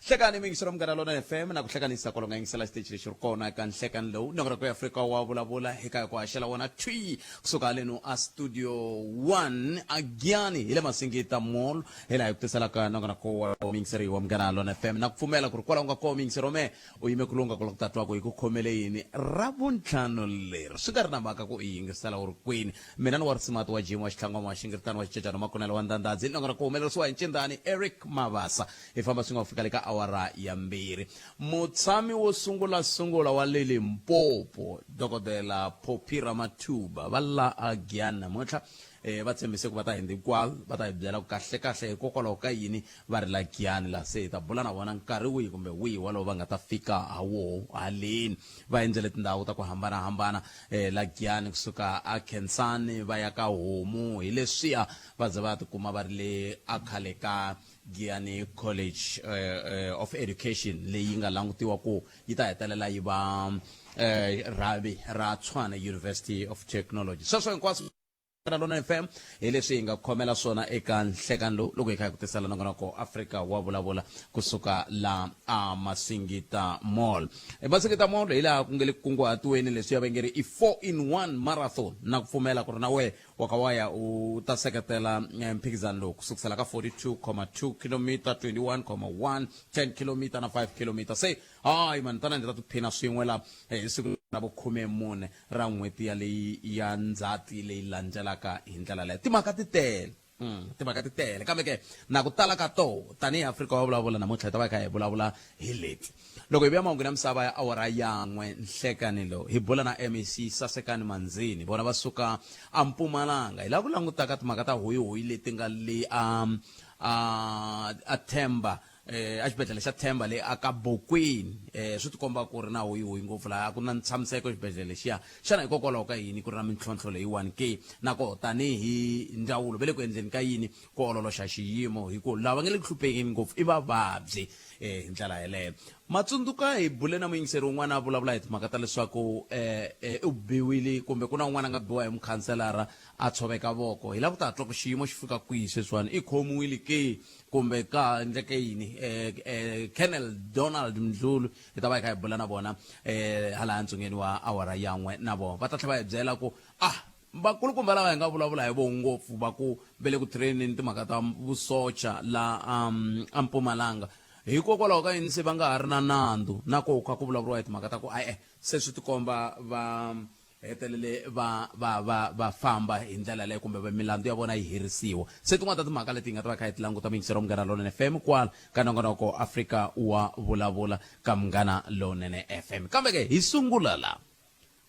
hlekani mingisoro mngana lona FM na kuhlekanisa kolonga ngisela stage lexi kona ka nhlekani lowu nongera ku Afrika wa vulavula eka ku haxela wona twi kusuka leno a studio 1 agiani ile masingita mall hela hi kutisela ka nongera ku mingiseri wa mngana lona FM na kupfumela ku ri kwala nga ko mingisero me u yime kulunga ku tatwa ku ku khomele yini rabuntlhano leri swi nga ri na mhaka ku yingisela u ri kwini mina ni wa smart wa Jim wa xitlangwa wa xingirtani wa xicecana makonela wa ndandadzi nongera ku humelerisiwa hi ncindani Eric Mavasa hi famba swi nga fika le ka awara ya mbirhi mutshami wo sungula wa le Limpopo dokodela Phophi Mathuba va la Agiani namuntlha va tshembise ku va ta hindi kwalo va ta hi byela ku kahle hikokwalaho ka yini va ri la Giyani la se hi ta bula na vona nkarhi wihi kumbe wihi walowo va nga ta fika hawo haleni va endzele tindhawu ta ku hambanahambana la Giyani kusuka a Khensani va ya ka Homu hi leswiya va ze va tikuma va ri le a khale ka Giyani College of Education leyi nga langutiwa ku yi ta hetelela yi va ravi ra Tshwane University of Technology sweswo hinkwaswo lona FM hi leswi hi nga khomela swona eka nhlekani lowu loko hi kha hi ku tisela nongonoko Afrika wa vulavula kusuka la Masingita Mall Masingita Mall hi laha ku nge le kunguhatiweni leswi ya va nge ri i 4-in-1 marathon na ku pfumela ku ri na we waka waya u ta seketela mphikizano lowu kusukisela ka 42.2 km 21.1 10 km na 5 km se hayi mani tana ndzi ta tiphina swin'we la hi siku na vu 14 ra n'hweti ya leyi ya Ndzhati leyi landzelaka hi ndlela leyo timhaka ti tele kambe ke na ku tala ka to tanihi Afrika wa vulavula namuntlha hi ta va kha hi vulavula hi leti loko hi vuya mahungu ya misava ya awara yan'we nhlekani lowu hi bula na MEC Sasekani Manzini vona va suka a Mpumalanga hi la ku langutaka timhaka ta hoyihoyi leti nga le a Themba exibedhlele xa Themba le aka Bokweni swi tikomba ku ri na hoyihoyi ngopfu laha ku na ntshamiseko exibedhlele xiya xana hikokwalaho ka yini ku ri na mintlhontlho leyiwani ke nako tanihi ndzawulo ve le ku endleni ka yini ku ololoxa xiyimo hi ku lava nge le ku hluphekeni ngopfu i vavabyi hi ndlela yeleyo matsundzuka hi bule na muyingiseri wun'wana a vulavula hi timhaka ta leswaku u biwile kumbe ku na un'wana a nga biwa hi mukhanselara a tshoveka voko hi lava ku ta hatla ku xiyimo xi fika kwihi sweswiwani i khomiwile ke kumbe ka ndleke yini Colonel Donald Mdlulu hi ta va hi kha hi bula na vona hala ntsungeni wa awara yan'we na vona va ta tlhela va hi byela ku vakulukumba lava hi nga vulavula hi vo ngopfu va ku vele ku traineni timhaka ta vusocha la a Mpumalanga hikokwalaho ka yini se va nga ha ri na nandzu na ko kha ku vulavuriwa hi timhaka ta ku se swi tikomba va hetelele va famba hi ndlela leyo kumbe milandzu ya vona yi herisiwa se tin'wana ta timhaka leti hi nga ta va kha hi ti languta mingisero Munghana Lonene FM kwala ka nongonoko Afrika wa vulavula ka Munghana Lonene FM kambe ke hi sungula la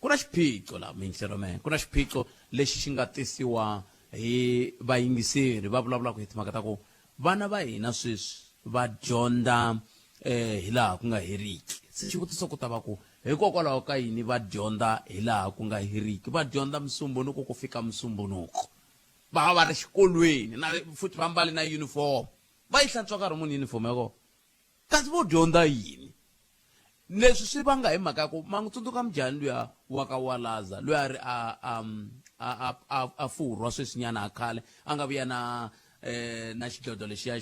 ku na xiphiqo la mingisero ku na xiphiqo lexi xi nga tisiwa hi vayingiseri va vulavulaka hi timhaka ta ku vana va hina sweswi va dyondza hi laha ku nga heriki se xivutiso ku ta va ku hikokwalaho ka yini va dyondza hi laha ku nga heriki va dyondza musumbunuko ku fika musumbunuko va va ri xikolweni na futhi va mbale na uniform va yi hlantswa nkarhi muni uniform yako kasi vo dyondza yini leswi swi vanga hi mhaka ku mangutsundzuka mujahani luya wa ka Walaza luya a ri a furhwa sweswinyana a khale a nga vuya na xidlodlo lexiya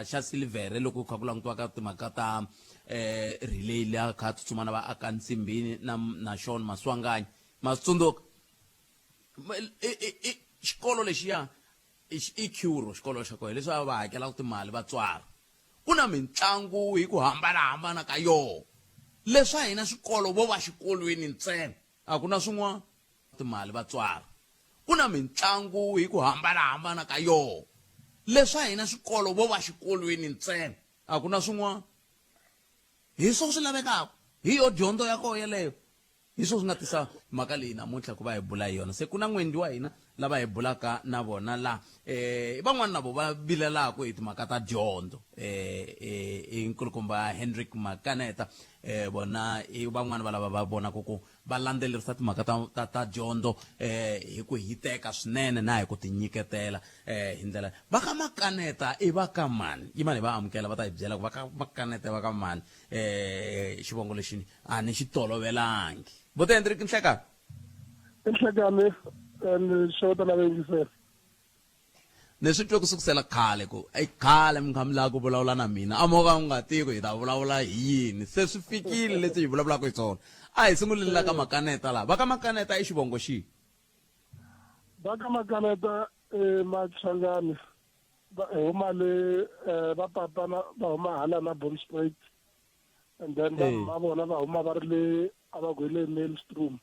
xa silivhere loko kha ku langutiwa ka timhaka ta relay leya kha tsutsuma na va aka Ntsimbini na Sean Maswanganyi masitsundzuka xikolo lexiya i Curo xikolo xa koho leswi va hakelaka timali vatswari ku na mitlangu hi ku hambanahambana ka yona leswi a hina swikolo vo va xikolweni ntsena a ku na swin'wana timali vatswari ku na mitlangu hi ku hambanahambana ka yona leswi a hina swikolo vo va xikolweni ntsena a ku na swin'wana hi swona swi lavekaka hi yo dyondzo ya koho yeleyo hi swona swi nga tisa mhaka leyi namuntlha ku va hi bula hi yona se ku na n'wendi wa hina lava hi bulaka na vona la van'wana na vo va vilelaka hi timhaka ta dyondzo i nkulukumba Hendrick Makaneta bona i van'wana va lava va vonaka ku va landzelerisa timhaka ta dyondzo hi ku hiteka swinene na hi ku tinyiketela hi ndlela va ka Makaneta i va ka mani yi mani va amukela va ta hi byela ku va ka Makaneta va ka mani xivongo lexi a ni xi tolovelangi vo ta Hendrick Nhlekani Nhlekani and show ta la yingisela ni swi twe ku sukusela khale ku ai khale mi kha mi lava ku vulavula na mina a mo ka u nga tivi ku hi ta vulavula hi yini se swi fikile leswi hi vulavulaka hi swona a hi sunguleni ka makaneta laha va ka makaneta i xivongo xihi va ka makaneta Machangani va huma le va papana va huma hala na Bondspruit and then va vona va huma va ri le a va gwele Maelstrom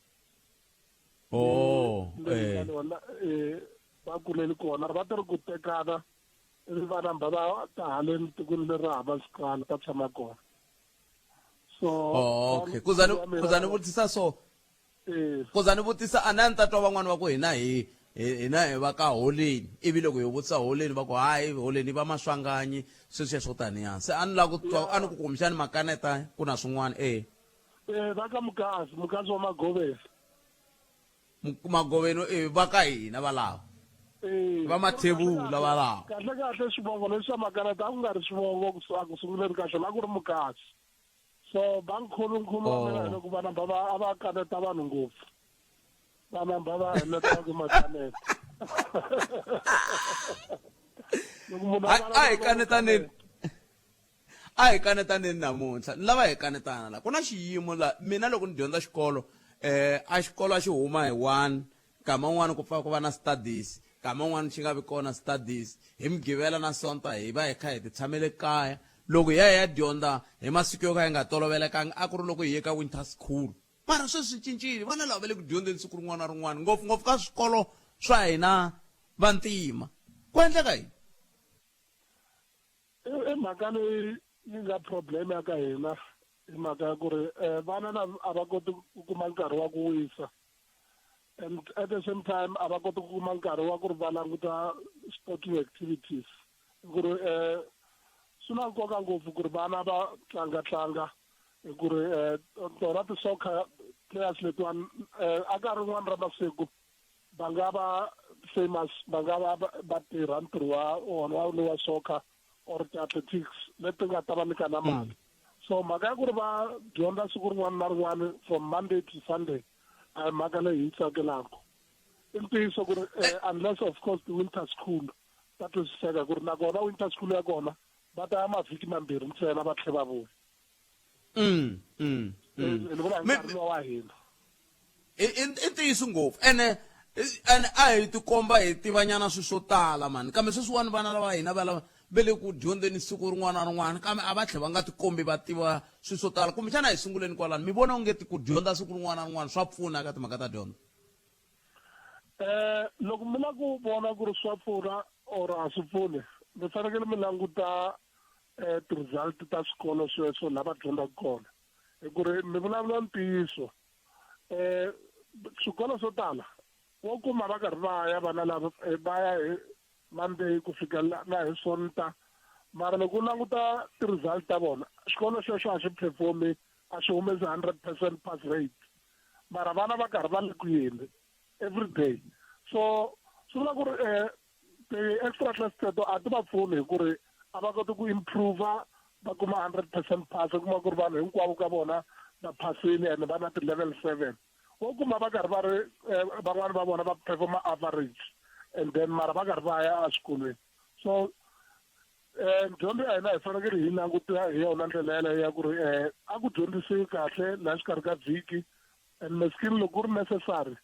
va kuleli kona va tiri ku tekana ivi va namba va ta haleni tikweni leri hava xikala va tshama kona so okay kuzani vutisa so kuzani vutisa a na ni ta twa van'wani va ku hina hi va ka holeni ivi loko hi vutisa holeni va ku hayi holeni va maswanganyi sweswiya swo taniya se a ni lava ku twa a ni ku kumbexani makaneta ku na swin'wana va ka mukasi wa Magoveni Magoveni va ka hina valava va mathebula valava kahle swivongo leswi swa makaneta a ku nga ri swivongo a ku sunguleni ka xona a ku ri mukasi so va nkhulunkulu wa mina loko va namba a va kaneta vanhu ngopfu va namba va heleta ku makaneta a hi kanetaneni namuntlha ni lava hi kanetana la ku na xiyimo la mina loko ni dyondza xikolo a xikolo a xi huma hi 1 kama un'wana ku pfa ku va na studies kama un'wana xi nga vi kona studies hi mugqivela na sonta hi va hi kha hi ti tshamele kaya loko hi ya dyondza hi masiku yo ka hi nga tolovelekangi a ku ri loko hi ye ka winter school mara sweswi cincile vana lava va le ku dyondzeni siku rin'wana na rin'wana ngopfungopfu ka swikolo swa hina vantima ku endleka yini i mhaka leyi yi nga problem ya ka hina hi mhaka ya ku ri vana a va koti ku kuma nkarhi wa ku wisa and at the same time a va koti ku kuma nkarhi wa ku ri va languta sporting activities ku ri swi na nkoka ngopfu ku ri vana va tlangatlanga hi ku ri tona ti-soccer players letiwani a ka rin'wana ra masiku va nga va famous va nga va tirha ntirho wa wona wa le wa soccer or ti-athletics leti nga ta va nyika na mali so mhaka ya ku ri va dyondza siku rin'wana na rin'wana from Monday to Sunday a hi mhaka leyi hi tsakelaka i ntiyiso ku ri unless of course ti-winter school ta twisiseka ku ri nakona winter school ya kona va ta ya mavhiki mambirhi ntsena va tlhe va vuya ni vula hi nkarhi wa hina i ntiyiso ngopfu ene a hi tikomba hi tivanyana swi swo tala mani kambe sweswiwani vana lava hina valava va le ku dyondzeni siku rin'wana na rin'wana kambe a va tlhe va nga tikombi va tiva swi swo tala kumbexana hi sunguleni kwalani mi vona onge ku dyondza siku rin'wana na rin'wana swa pfuna ka timhaka ta dyondza loko mi la ku vona ku ri swa pfuna or a swi pfuni mi fanekele mi languta ti-result ta swikolo sweswo laha va dyondzaka kona hi ku ri mi vulavula ntiyiso swikolo swo tala wo kuma va karhi va ya vana lava va ya hi Monday ku fika na hi Sonta mara loko u languta ti-result ta vona xikolo xexo a xi performi a xi humesi 100% pass rate mara vana va karhi va le ku yeni every day so swi vula ku ri ti-extra class teto a ti va pfuni hi ku ri a va koti ku improva va kuma 100% pass u kuma ku ri vanhu hinkwavo ka vona va passini and va na ti-level 7 wo kuma va karhi va ri van'wani va vona va performa average and then mara va karhi va ya eswikolweni so dyondzo ya hina hi fanekele hi languta hi yona ndlela yaleyo ya ku ri a ku dyondzisiwi kahle laha xikarhi ka vhiki and maskini loko ku ri necessary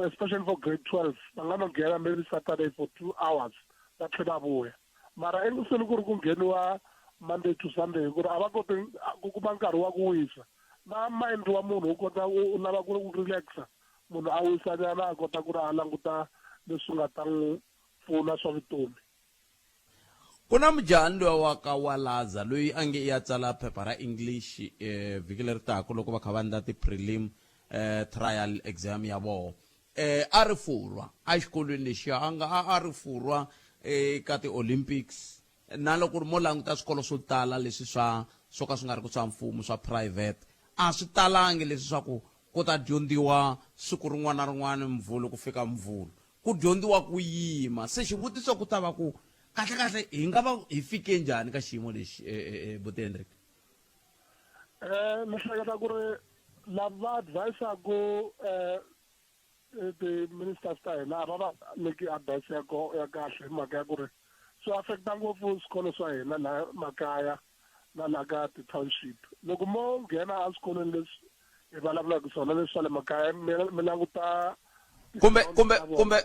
especially for grade 12 va nga no nghena maybe Saturday for 2 hours va tlhe va vuya mara engiseni ku ri ku ngheniwa Monday to Sunday ku ri a va koti ku kuma nkarhi wa ku wisa na mind wa munhu u kota u lava ku relaxa munhu a wisanyana a kota ku ri a languta leswi nga ta n'wi pfuna swa vutomi ku na mujahani loyi wa ka Walaza loyi a nge ya tsala phepha ra English vhiki leri taka loko va kha va endla ti-prelim trial exam ya vona a ri furwa a xikolweni lexiya a ri furwa eka ti-Olympics na loko ri mo languta swikolo swo tala leswi swo ka swi nga ri ku swa mfumo swa private a swi talangi leswi swa ku ta dyondziwa siku rin'wana na rin'wana mvhulu ku fika mvhulu ku dyondziwa ku yima se xivutiso ku ta va ku kahle hi nga va hi fike njhani ka xiyimo lexi Buti Hendrik ni hleketa ku ri lava advisaku ti-ministers ta hina a va va nyiki advice ya kahle hi mhaka ya ku ri swi affecta ngopfu swikolo swa hina laha makaya na laha ka ti-township loko mo nghena a swikolweni leswi hi vulavulaka swona leswi swa le makaya mi languta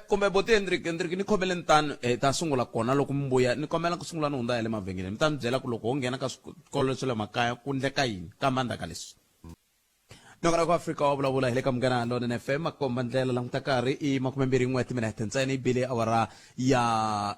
kumbe bote Hendrik ni khomeleni tani ta sungula kona loko mi vuya ni kombela ku sungula ni hundza ya le mavhengeleni mi ta mi byela ku loko ho nghena ka swikolo leswi le makaya ku ndleka yini ka mandza ka leswi nokona ku Afrika wa vulavula hi le ka Munghana Lonene FM a komba ndlela languta karhi i 21 timinete ntsena i bile awara ya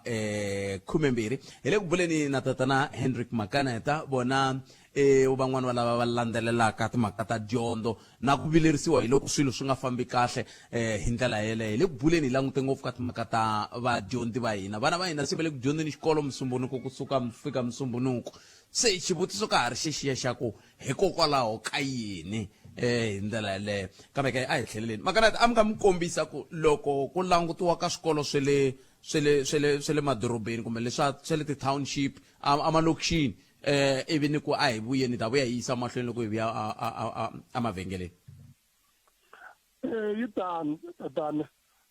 12 hi le ku buleni na tatana Hendrik Makaneta bona van'wana va lava va landzelelaka timhaka ta dyondzo na ku vilerisiwa hi loko swilo swi nga fambi kahle hi ndlela yeleyo hi le ku buleni hi langute ngopfu ka timhaka ta vadyondzi va hina vana va hina se va le ku dyondzeni xikolo musumbunuko kusuka fika musumbunuko se xivutiso ka ha ri xixiya xa ku hikokwalaho ka yini hi ndlela yeleyo kambe ke a hi tlheleleni Makaneta a mi nga mi kombisa ku loko ku langutiwa ka swikolo swe le madorobeni kumbe leswa swe le ti-township amalokixini ivi ni ku a hi vuyeni ta vuya hi yisa mahlweni loko hi vuya a mavhengeleni yi tani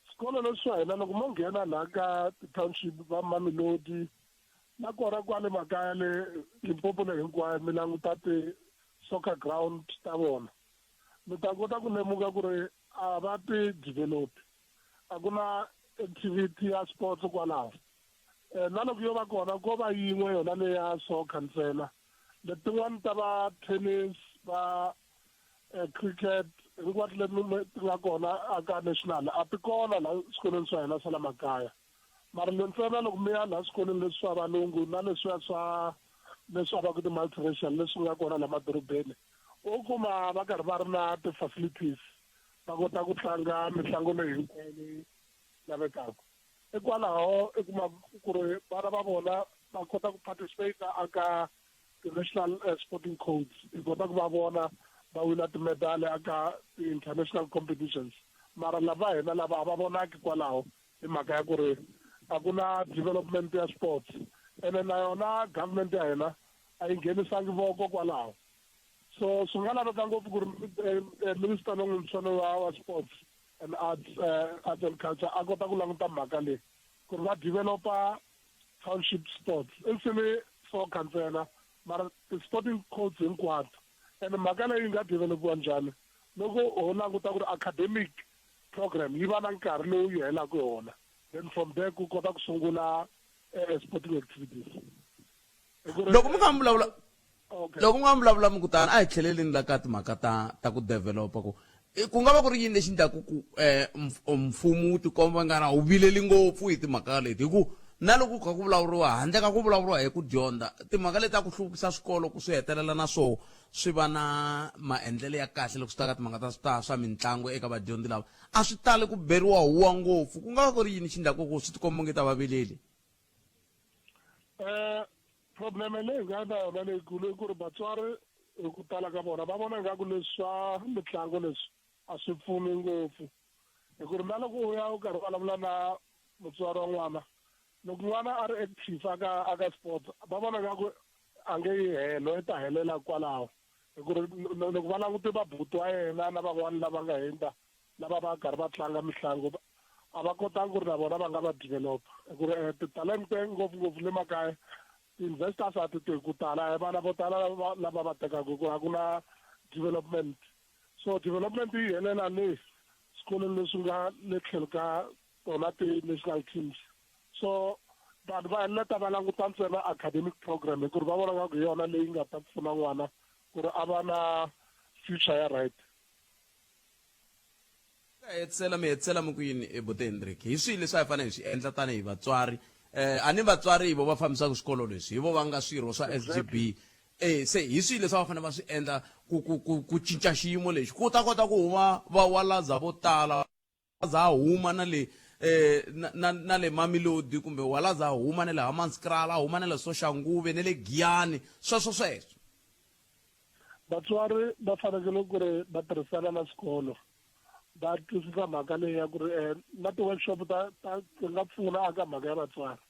swikolo leswi swa hina loko mo nghena laha ka ti-township va Mamelodi na kona kwale makaya le Limpopo le hinkwayo mi languta ti-soccer ground ta vona mi ta kota ku lemuka ku ri a va ti-develop a ku na activity ya sports kwalaho na loko yo va kona ko va yin'we yona leya soccer ntsena letin'wana ta va tennis va cricket hinkwato leti ti nga kona aka national a ti kona laha swikolweni swa hina swa la makaya mara le ntsena loko mi ya laha swikolweni leswi swa valungu na leswiya leswi a va ku ti-multiracial leswi nga kona laha madorobeni u kuma va karhi va ri na ti-facilities va kota ku tlanga mitlangu leyi hinkwayo leyi lavekaka hikwalaho i kuma ku ri vana va vona va kota ku participate aka ti-national sporting codes hi kota ku va vona va wina timedali aka ti-international competitions mara lava hina lava a va vonaki kwalaho hi mhaka ya ku ri a ku na development ya sports ene na yona government ya hina a yi nghenisangi voko kwalaho so swi nga laveka ngopfu ku ri minister lowuntshwa wa sports and arts and culture a kota ku languta mhaka leyi ku ri va developa township sports insini soccer ntsena mara ti-sporting codes hinkwato and mhaka leyi nga developiwa njhani loko ho languta ku ri academic program yi va na nkarhi lowu yi helaka hi wona then from there ku kota ku sungula sporting activities loko mi nga vulavula loko mi nga vulavula mi kutani a hi tlheleleni la ka timhaka ta ku developa ku nga va ku ri yini lexi endlaku ku mfumo wu tikomba nga na wu vileli ngopfu hi timhaka leti hi ku na loko ku kha ku vulavuriwa handle ka ku vulavuriwa hi ku dyondza timhaka leti ta ku hluvukisa swikolo ku swi hetelela na swo swi va na maendlelo ya kahle loko swi ta ka timhaka ta swa mitlangu eka vadyondzi lava a swi tali ku beriwa huwa ngopfu ku nga va ku ri yini xi endlaku ku swi tikomba nge ta va vileli problem leyi nga na yona leyikulu i ku ri vatswari hi ku tala ka vona va vona ingaku leswi swa mitlangu leswi a swi pfuni ngopfu hi ku ri na loko u ya u karhi u vulavula na mutswari wa n'wana loko n'wana a ri active aka sport va vona ingaku a nge yi helo i ta helela kwalaho hi ku ri loko va langute vabuti wa yena na van'wana lava nga hundza lava va karhi va tlanga mitlangu a va kotanga ku ri na vona va nga va developa hi ku ri titalente ngopfungopfu le makaya ti-investors a ti tehi ku tala vana vo tala lava va tekaka ku a ku na development so development yi helela le swikolweni leswi nga le tlhelo ka tona ti-national teams so vanhu va heleta va languta ntsena academic program hi ku ri va vona ngaku hi yona leyi nga ta pfuna n'wana ku ri a va na future ya right mi hetisela mi ku yini bote Hendrik hi swihi leswi a hi fanele hi swi endla tanihi vatswari a ni vatswari hi vo va fambisaka swikolo leswi hi vo va nga swirho swa SGB se hi swihi leswi va fanele va swi endla ku cinca xiyimo lexi ku ta kota ku huma walaza vo tala za huma na le na le Mamelodi kumbe walaza huma na le Hammanskraal huma na le Soshanguve na le Giyani sweswo vatswari va fanekele ku ri va tirhisana na swikolo va twisisa mhaka leyi ya ku ri na ti-workshop ti nga pfuna aka mhaka ya vatswari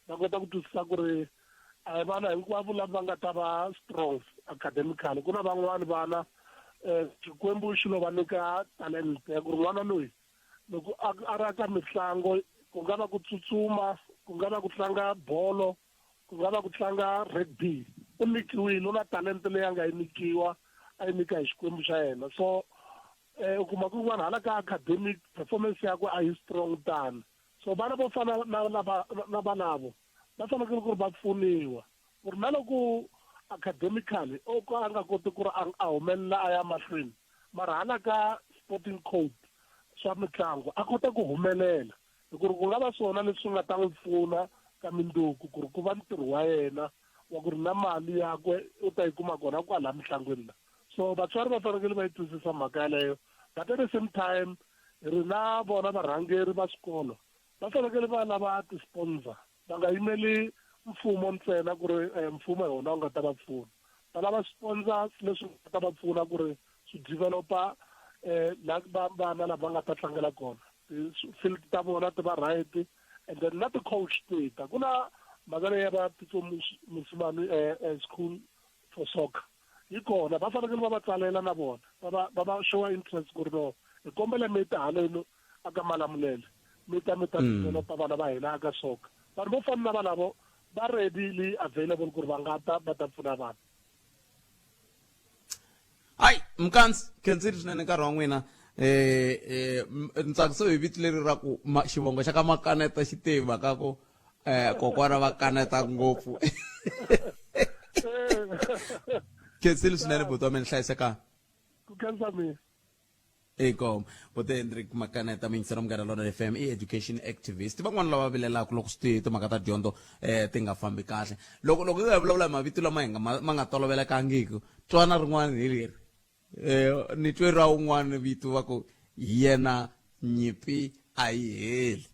va kota ku twisisa ku ri a hi vana hinkwavo lava nga ta va strong academically ku na van'wani vana xikwembu xi lo va nyika talent ya ku ri n'wana loyi loko a ri ka mitlangu ku nga va ku tsutsuma ku nga va ku tlanga bolo ku nga va ku tlanga rugby u nikiwile u na talenta leyi a nga yi nikiwa a yi nyika hi xikwembu xa yena so u kuma ku n'wana hala ka academic performance yakwe a yi strong tani so vana vo fana na valavo va fanekele ku ri va pfuniwa ku ri na loko academically o ka a nga koti ku ri a humelela a ya mahlweni mara hala ka sporting code swa mitlangu a kota ku humelela hi ku ri ku nga va swona leswi nga ta n'wi pfuna ka minduku ku ri ku va ntirho wa yena wa ku ri na mali yakwe u ta yi kuma kona kwala mitlangwini la so vatswari va fanekele va yi twisisa mhaka yaleyo but at the same time ri na vona varhangeri va swikolo va fanekele va lava ti-sponsor va nga yimeli mfumo ntsena ku ri mfumo hi wona u nga ta va pfuna va lava sponsors leswi nga ta va pfuna ku ri swi developa la vana lava nga ta tlangela kona field ta vona ti va right and then na ti-coach tita ku na mhaka leyi ya va Tito Mosimane school for soccer yi kona va fanekele va va tsalela na vona va va showa interest ku ri no hi kombela mi ta haleni aka Malamulele mi ta developa vana va hina aka soccer vanhu vo fana na valavo va readily available ku ri va nga ta va ta pfuna vana hayi Mkansi khensile swinene nkarhi wa n'wina ntsakisa hi vito leri ra ku xivongo xa ka Makaneta xi tivi mhaka ku kokwana va kaneta ngopfu khensile swinene buti wa mina hlayiseka ku khensa mina eko bote Hendrik Makaneta mingisera Munghana Lonene FM education activist van'wana lava vilelaka loko swi timhaka ta dyondzo ti nga fambi kahle loko hi nga vulavula hi mavito lama ma nga tolovelekangiki twana rin'wana hi leri ni twe ra un'wana vito va ku yena nyimpi a yi heli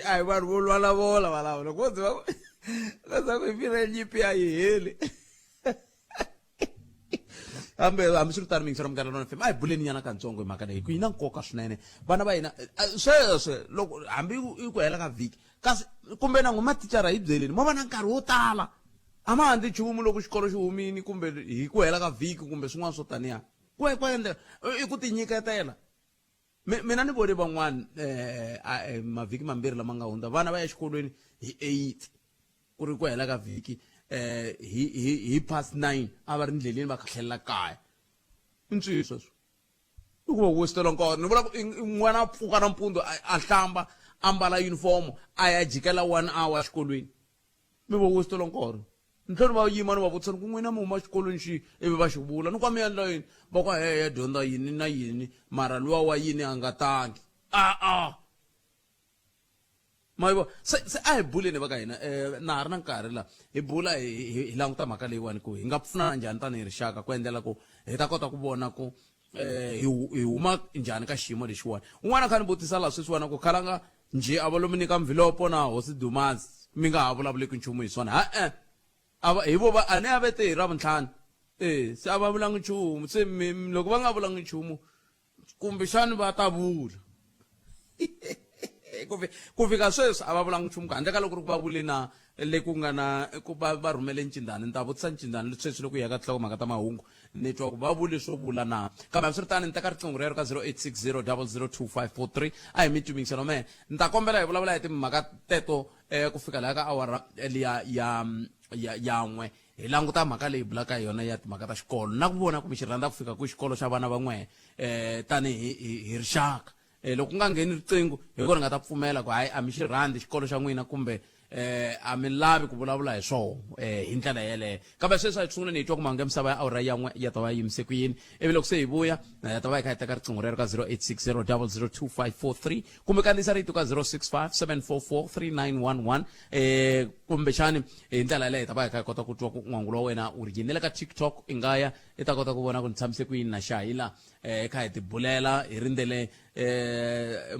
ai vanhu vo lwalavola valavo loko va ku vile nyimpi a yi heli hambi swi ri tani mingisera Munghana Lonene FM a hi buleni nyana kantsongo hi mhaka leyi ku yi na nkoka swinene vana va hina sweswe loko hambi i ku hela ka vhiki kasi kumbe na n'we mathicara hi byeleni mo va na nkarhi wo tala a ma handli nchumu loko xikolo xi humini kumbe hi ku hela ka vhiki kumbe swin'wana swo taniya ku endlela i ku tinyiketela mina ni vone van'wana mavhiki mambirhi lama nga hundza vana va ya exikolweni hi 8 ku ri ku hela ka vhiki hi past 9 a va ri ndleleni va khahlelela kaya i ntswiso sweswo i ku va westela nkarhi ni vula n'wana a pfuka nampundzu a hlamba a mbala uniform a ya jikela 1 hour exikolweni mi va westela nkarhi ntlhoni va yima ni va vutisani ku n'wina mi huma xikolweni xihi ivi va xi vula ni kwa mi endla yini va ku ya dyondza yini na yini mara luwa wa yini a nga tangi mayivo se a hi buleni va ka hina na ha ri na nkarhi la hi bula hi languta mhaka leyiwani ku hi nga pfunana njhani tanihi rixaka ku endlela ku hi ta kota ku vona ku hi huma njhani ka xiyimo lexiwani un'wana kha ni vutisa laha sweswiwana ku khalanga njhe a va lomu nyika mvhilopo na hosi Dumazi mi nga ha vulavuleki nchumu hi swona hi vo a ni a vete hi ravuntlhanu se a va vulangi nchumu se loko va nga vulangi nchumu kumbexani va ta vula ku fika sweswi a va vulangi nchumu ku handle ka loko ri ku va vule na le ku nga na ku va rhumele ncindani ni ta vutisa ncindani sweswi loko hi ya ka tinhlokomhaka ta mahungu ni twa ku va vule swo vula na kambe a swi ri tani ni teka riqingho rero ka 0860 002543 a hi mi tumingiselo mehe ni ta kombela hi vulavula hi timhaka teto ku fika laha ka awara liya yan'we hi languta mhaka leyi bulaka hi yona ya timhaka ta xikolo na ku vona kumbe xi rhandza ku fika ku xikolo xa vana van'we tanihi hi rixaka loko ku nga ngheni riqingho hi ko ri nga ta pfumela ku hayi a mi xi rhandzi xikolo xa n'wina kumbe a mi lavi ku vulavula hi swona hi ndlela yeleyo kambe sweswi a hi sunguleni hi twa ku mahungu ya misava ya awura yan'we ya ta va yimise ku yini ivi loko se hi vuya ya ta va hi kha hi teka riqingho rero ka 0860 002543 kumbe kandziyisa rito ka 065 744 3911 kumbexani hi ndlela yaleyo hi ta va hi kha hi kota ku twa ku n'wangulo wa wena u ri yini le ka TikTok i nga ya i ta kota ku vona ku ni tshamise ku yini na xahi la hi kha hi tibulela hi rindzele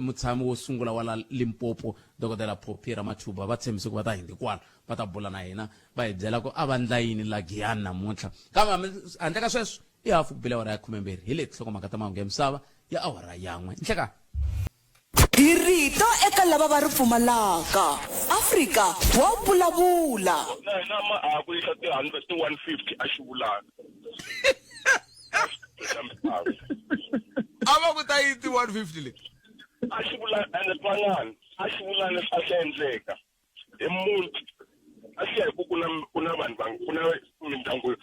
mutshami wo sungula wa la Limpopo dokodela Phophi Ramathuba va tshembise ku va ta hindi kwala va ta bula na hina va hi byela ku a va ndla yini la Giyani namuntlha kambe handle ka sweswo i hafu ku bile awara ya 12 hi leti nhlokomhaka ta mahungu ya misava ya awara yan'we nhleka hi rito eka lava va ri pfumalaka Afrika wa vulavula na ma a ku yisa ti 150 a xivulana ava ku ta yiti 150 le a xi vula ene twanani a xi vula leswi a swi endleka hi muti a swi ya hi ku na vanhu ku na mindyangu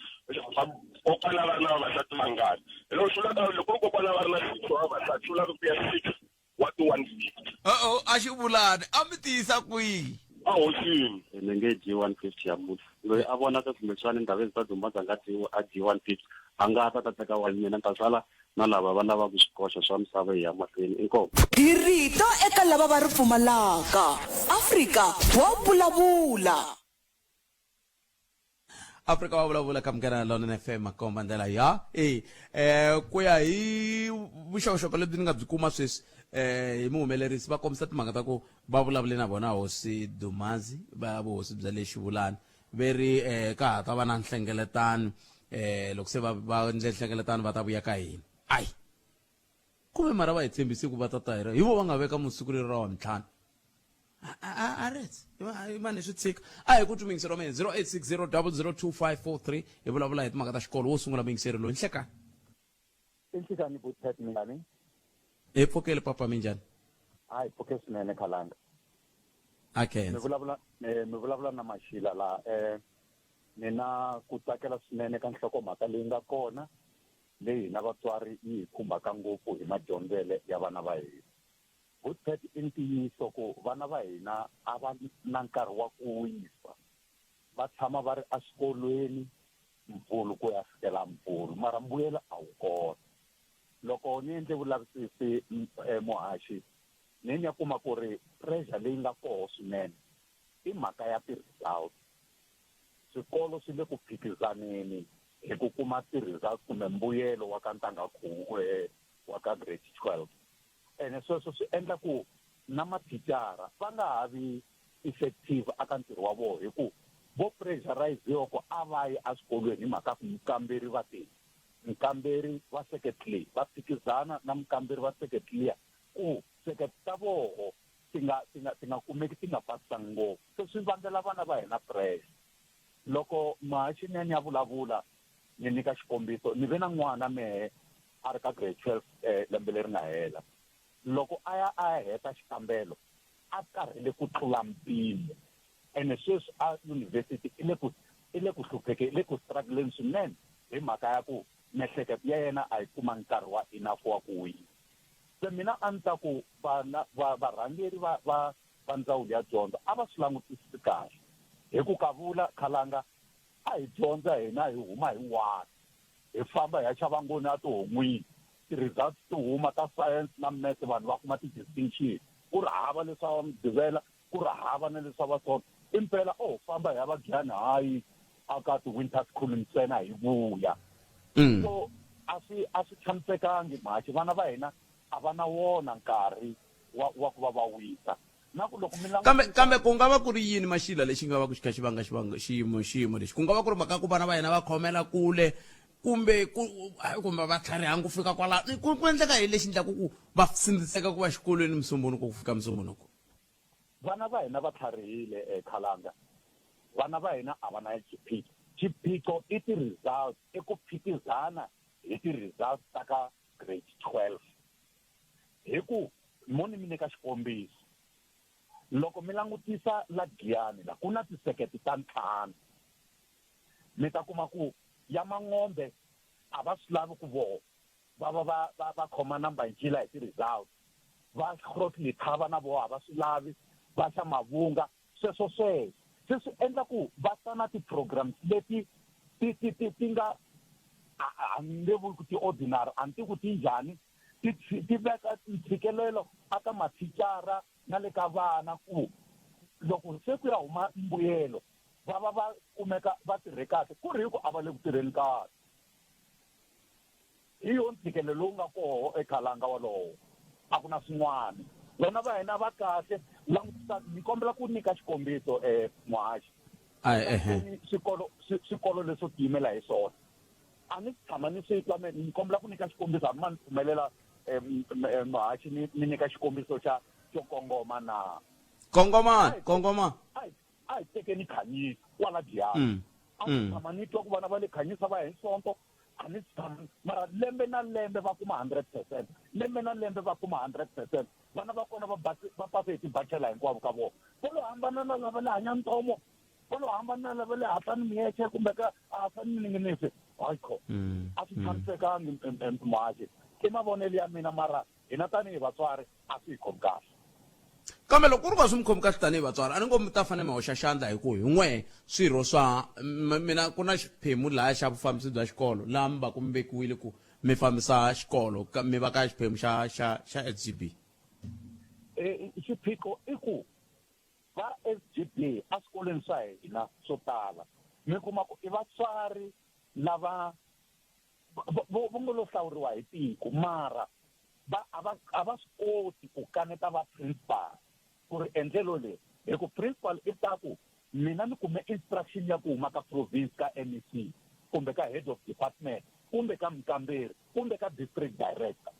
kokwana va ri na vavasati vangani hi loko swi vulaka loko kokwana va ri na 6 wa vavasati swi vulaka ku ya 6 wa ti-150 a xi vulani a mi tiyisa kwihi a hosini ni nge dyi 150 ya munhu loyi a vonaka kumbexani ndhaveni ta dzumbaza nga a dyi 150 a nga ta teka wa mina ni ta sala na lava va lavaka swikoxo swa misava hi ya mahlweni inkomo hi rito eka lava va ri pfumalaka Afrika wa vulavula Afrika wa vulavula ka mugana lona FM makomba ndlela ya ku ya hi vuxokoxoko lebyi ni nga byi kuma sweswi hi muhumelerisi va kombisa timhaka ta ku va vulavule na vona hosi Dumazi va vuhosi bya le Xivulani veri ka ha ta va na nhlengeletano loko se va endle nhlengeletano va ta vuya ka hina ai kumbe mara va hi tshembisi ku va ta ta hi vo va nga veka musiku leri ra wa mitlhanu mani swi tshika a hi ku tumingiseriwa mina 0860002543 hi vulavula hi timhaka ta xikolo wo sungula mingiseri loyi nhlekani Inhlekani buthet ngani? hi pfokele papa minjhani Hayi phoke swinene khalanga. okay Mi vulavula na Mashila la mina ku tsakela swinene ka nhlokomhaka leyi nga kona leyi na vatswari yi khumbaka ngopfu hi madyondzele ya vana va hina. Buthet i ntiyiso ku vana va hina a va na nkarhi wa ku wisa va tshama va ri eswikolweni mpfulu ku ya fikela mpfulu mara mbuyelo a wu kona loko ni endle vulavisisi muhaxi ni ya kuma ku ri pressure leyi nga koho swinene i mhaka ya ti-results swikolo swi le ku phikizaneni hi ku kuma ti-results kumbe mbuyelo wa ka ntanga wa ka grade 12 ene sweswo swi endla ku na mathicara va nga ha vi effective aka ntirho wa vona hi ku vo pressurize ku a va yi eswikolweni hi mhaka ku mukamberi va tini mukamberi va secondary va phikizana na mukamberi va secondary ku sekete ta voho ti nga kumeki ti nga pasanga ngopfu se swi vangela vana va hina pressure loko mahaxinene ya vulavula ni nyika xikombiso ni ve na n'wana mehe a ri ka grade 12 lembe leri nga hela loko a ya heta xikambelo a karhele ku tlula mpimo ene sweswi a university i le ku hlupheke i le ku struggleni swinene hi mhaka ya ku miehleketo ya yena a yi kuma nkarhi wa enough wa ku wina se mina a ni ta ku varhangeri va ndzawulo ya dyondzo a va swi langutisisi kahle hi ku kavula khalanga a hi dyondza hina hi huma hi wani hi famba hi ya xava ngoni ya tihon'wini ti-results ti huma ta science na math vanhu va kuma ti-distinction ku ri hava leswi va mi divela ku ri hava na leswi va swona impela famba hi ya vagyani hayi aka ti-winter school ntsena hi vuya so a swi tshamisekangi mhaxi vana va hina a va na wona nkarhi wa ku va va wisa na ku loko kambe ku nga va ku ri yini Mashila lexi nga va ku xi kha xi vanga xiyimo lexi ku nga va ku ri mhaka ku vana va hina va khomela kule kumbe va tlharihangu ku fika kwala ku endleka hi lexi endlaku ku va sindziseka ku va xikolweni musumbunuko ku fika musumbunuko vana va hina va tlharihile khalanga vana va hina a va na xiphiqo i ti-results i ku phikizana hi ti-results ta ka grade 12 hi ku mo ni mi nyika xikombiso loko mi langutisa la Giyani la ku na tisekete ta ntlhanu mi ta kuma ku ya Mangombe a va swi lavi ku voho va khoma namba ncila hi ti-results va Grootlethaba na voho a va swi lavi va xa Mavunga sweswo se swi endla ku va ta na ti-programs leti ti nga a nge vuli ku ti-ordinary a ni ti ku ti njhani ti veka ntshikelelo aka mathicara na le ka vana ku loko se ku ya huma mbuyelo va kumeka va tirhe kahle ku ri hi ku a va le ku tirheni kahle hi yo ntshikelelo lowu nga koho ekhalanga walowo a ku na swin'wana vana va hina va kahle langutisa ni kombela ku nyika xikombiso muhaxi swikolo leswo tiyimela hi swona a ni tshama ni swi twa ni kombela ku nyika xikombiso hambi ma ni pfumelela muhaxi ni nyika xikombiso xo kongoma na kongoma a hi tekeni khanyisa kwala Giyani a ni tshama ni twa ku vana va le khanyisa va hi nsonto mara lembe na lembe va kuma 100%, lembe na lembe va kuma 100%. Vana va kona va pasa hi tibachela hinkwavo ka vona. Volo hambana na lava le hanya ntomo, volo hambana na lava le hatani miyeche kumbe ka hatani mininginifi. Ayikho, a swi tshamisekangi mhaxi. I mavonelo ya mina mara hina tanihi vatswari a swi hi khomi kahle. kambe loko ku ri ka swi mi khomi kahle tanihi vatswari a ni ngo mi ta fanele mi hoxa xandla hi ku hi n'we swirho swa mina ku na xiphemu laha xa vufambisi bya xikolo laha mi va ku mi vekiwile ku mi fambisa xikolo mi va ka xiphemu xa SGB. Xiphiqo i ku va SGB a swikolweni swa hina swo tala mi kuma ku i vatswari lava vo ngo lo hlawuriwa hi tiko mara a va swi koti ku kaneta va principal ku ri endlelo leyi hi ku principal i ta ku mina ni kume instruction ya ku huma ka province ka MEC kumbe ka head of department kumbe ka mukamberi kumbe ka district director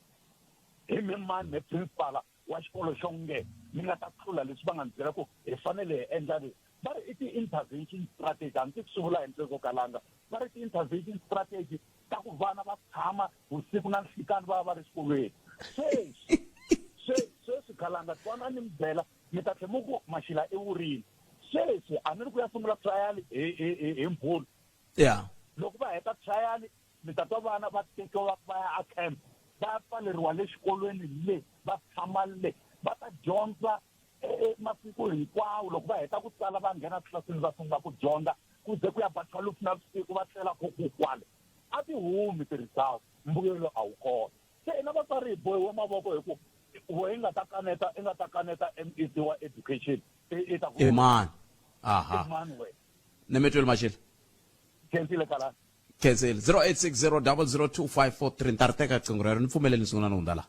hi mi mani mi principal wa xikolo xo nge mi nga ta tlula leswi va nga ni byela ku hi fanele hi endla leswi va ri i ti-intervention strategy a ni ti swi vula hi ntsengo kalanga va ri ti-intervention strategy ta ku vana va tshama vusiku na nhlekani va ri xikolweni sweswi kalanga twana ni mi byela mi ta tlhe mu ku Mashila i wurile sweswi a ni ri ku ya sungula trial hi Mphulu loko va heta trial mi ta twa vana va tekiwa va ya a camp va pfaleriwa le xikolweni le va tshama le va ta dyondza masiku hinkwawo loko va heta ku tsala va nghena tlilasini va sungula ku dyondza ku ze ku ya ba 12 navusiku va tlela kwale a ti humi ti-results mbuyelo a wu kona se ina vatswari hi bohiwe mavoko hi ku i nga ta kaneta MEC wa education i ta ku mani mani we ni mi twile Mashila khensile kalani khensile 0860002543 ntarteka riqingho rero ni pfumeleli ni sungula ni hundza la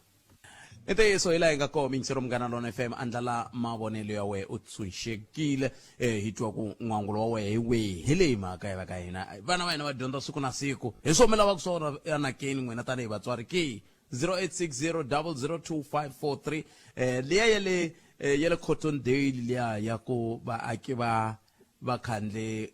i ntiyiso hi laha hi nga koho mingisero Munghana Lonene FM andlala mavonelo ya wehe u tshunxekile hi twa ku n'wangulo wa wehe hi wihi hi leyi mhaka ya va ka hina vana va hina va dyondza siku na siku hi swo mi lavaka swona anakeni n'wina tanihi vatswari ki 0860002543 liya ya le Cotton Dale liya ya ku vaaki va khandle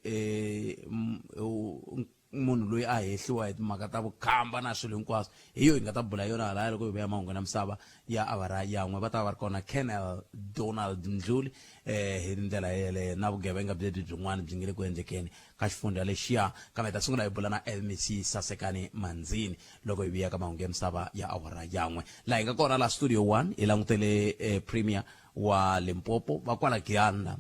munhu loyi a hehliwa hi timhaka ta vukhamba na swilo hinkwaswo hi yo hi nga ta bula yona halaya loko hi vuya mahungu na misava ya awara yan'we va ta va ri kona Colonel Donald Mdluli hi ndlela yeleyo na vugevenga byebyi byin'wana byi nge le ku endlekeni ka xifundza lexiya kambe hi ta sungula hi bula na MEC Sasekani Manzini loko hi vuya ka mahungu ya misava ya awara yan'we laha hi nga kona la Studio 1 hi langutele Premier wa Limpopo va kwala Giyanda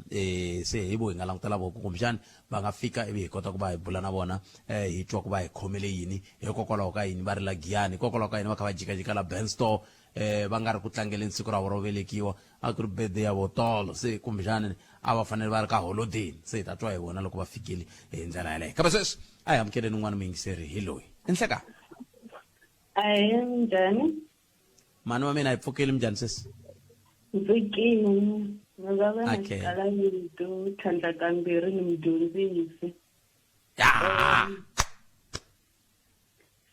se hi vo hi nga langutela voko kumbexani va nga fika ivi hi kota ku va hi bula na vona hi twa ku va hi khomele yini hikokwalaho ka yini va ri la Giyani hikokwalaho ka yini va kha va jikajika la Benstore va nga ri ku tlangeleni siku ra vona ro velekiwa a ku ri birthday ya votolo se kumbexani a va fanele va ri ka holodeni se hi ta twa hi vona loko va fikile hi ndlela yaleyo kambe sweswi a hi amukeleni un'wana muyingiseri hi loyi inhleka njhani mani wa mina hi pfukeli minjhani sesi Vikini, ngazava na xikala vito, tlhandla kambirhi ni mudyondzisi.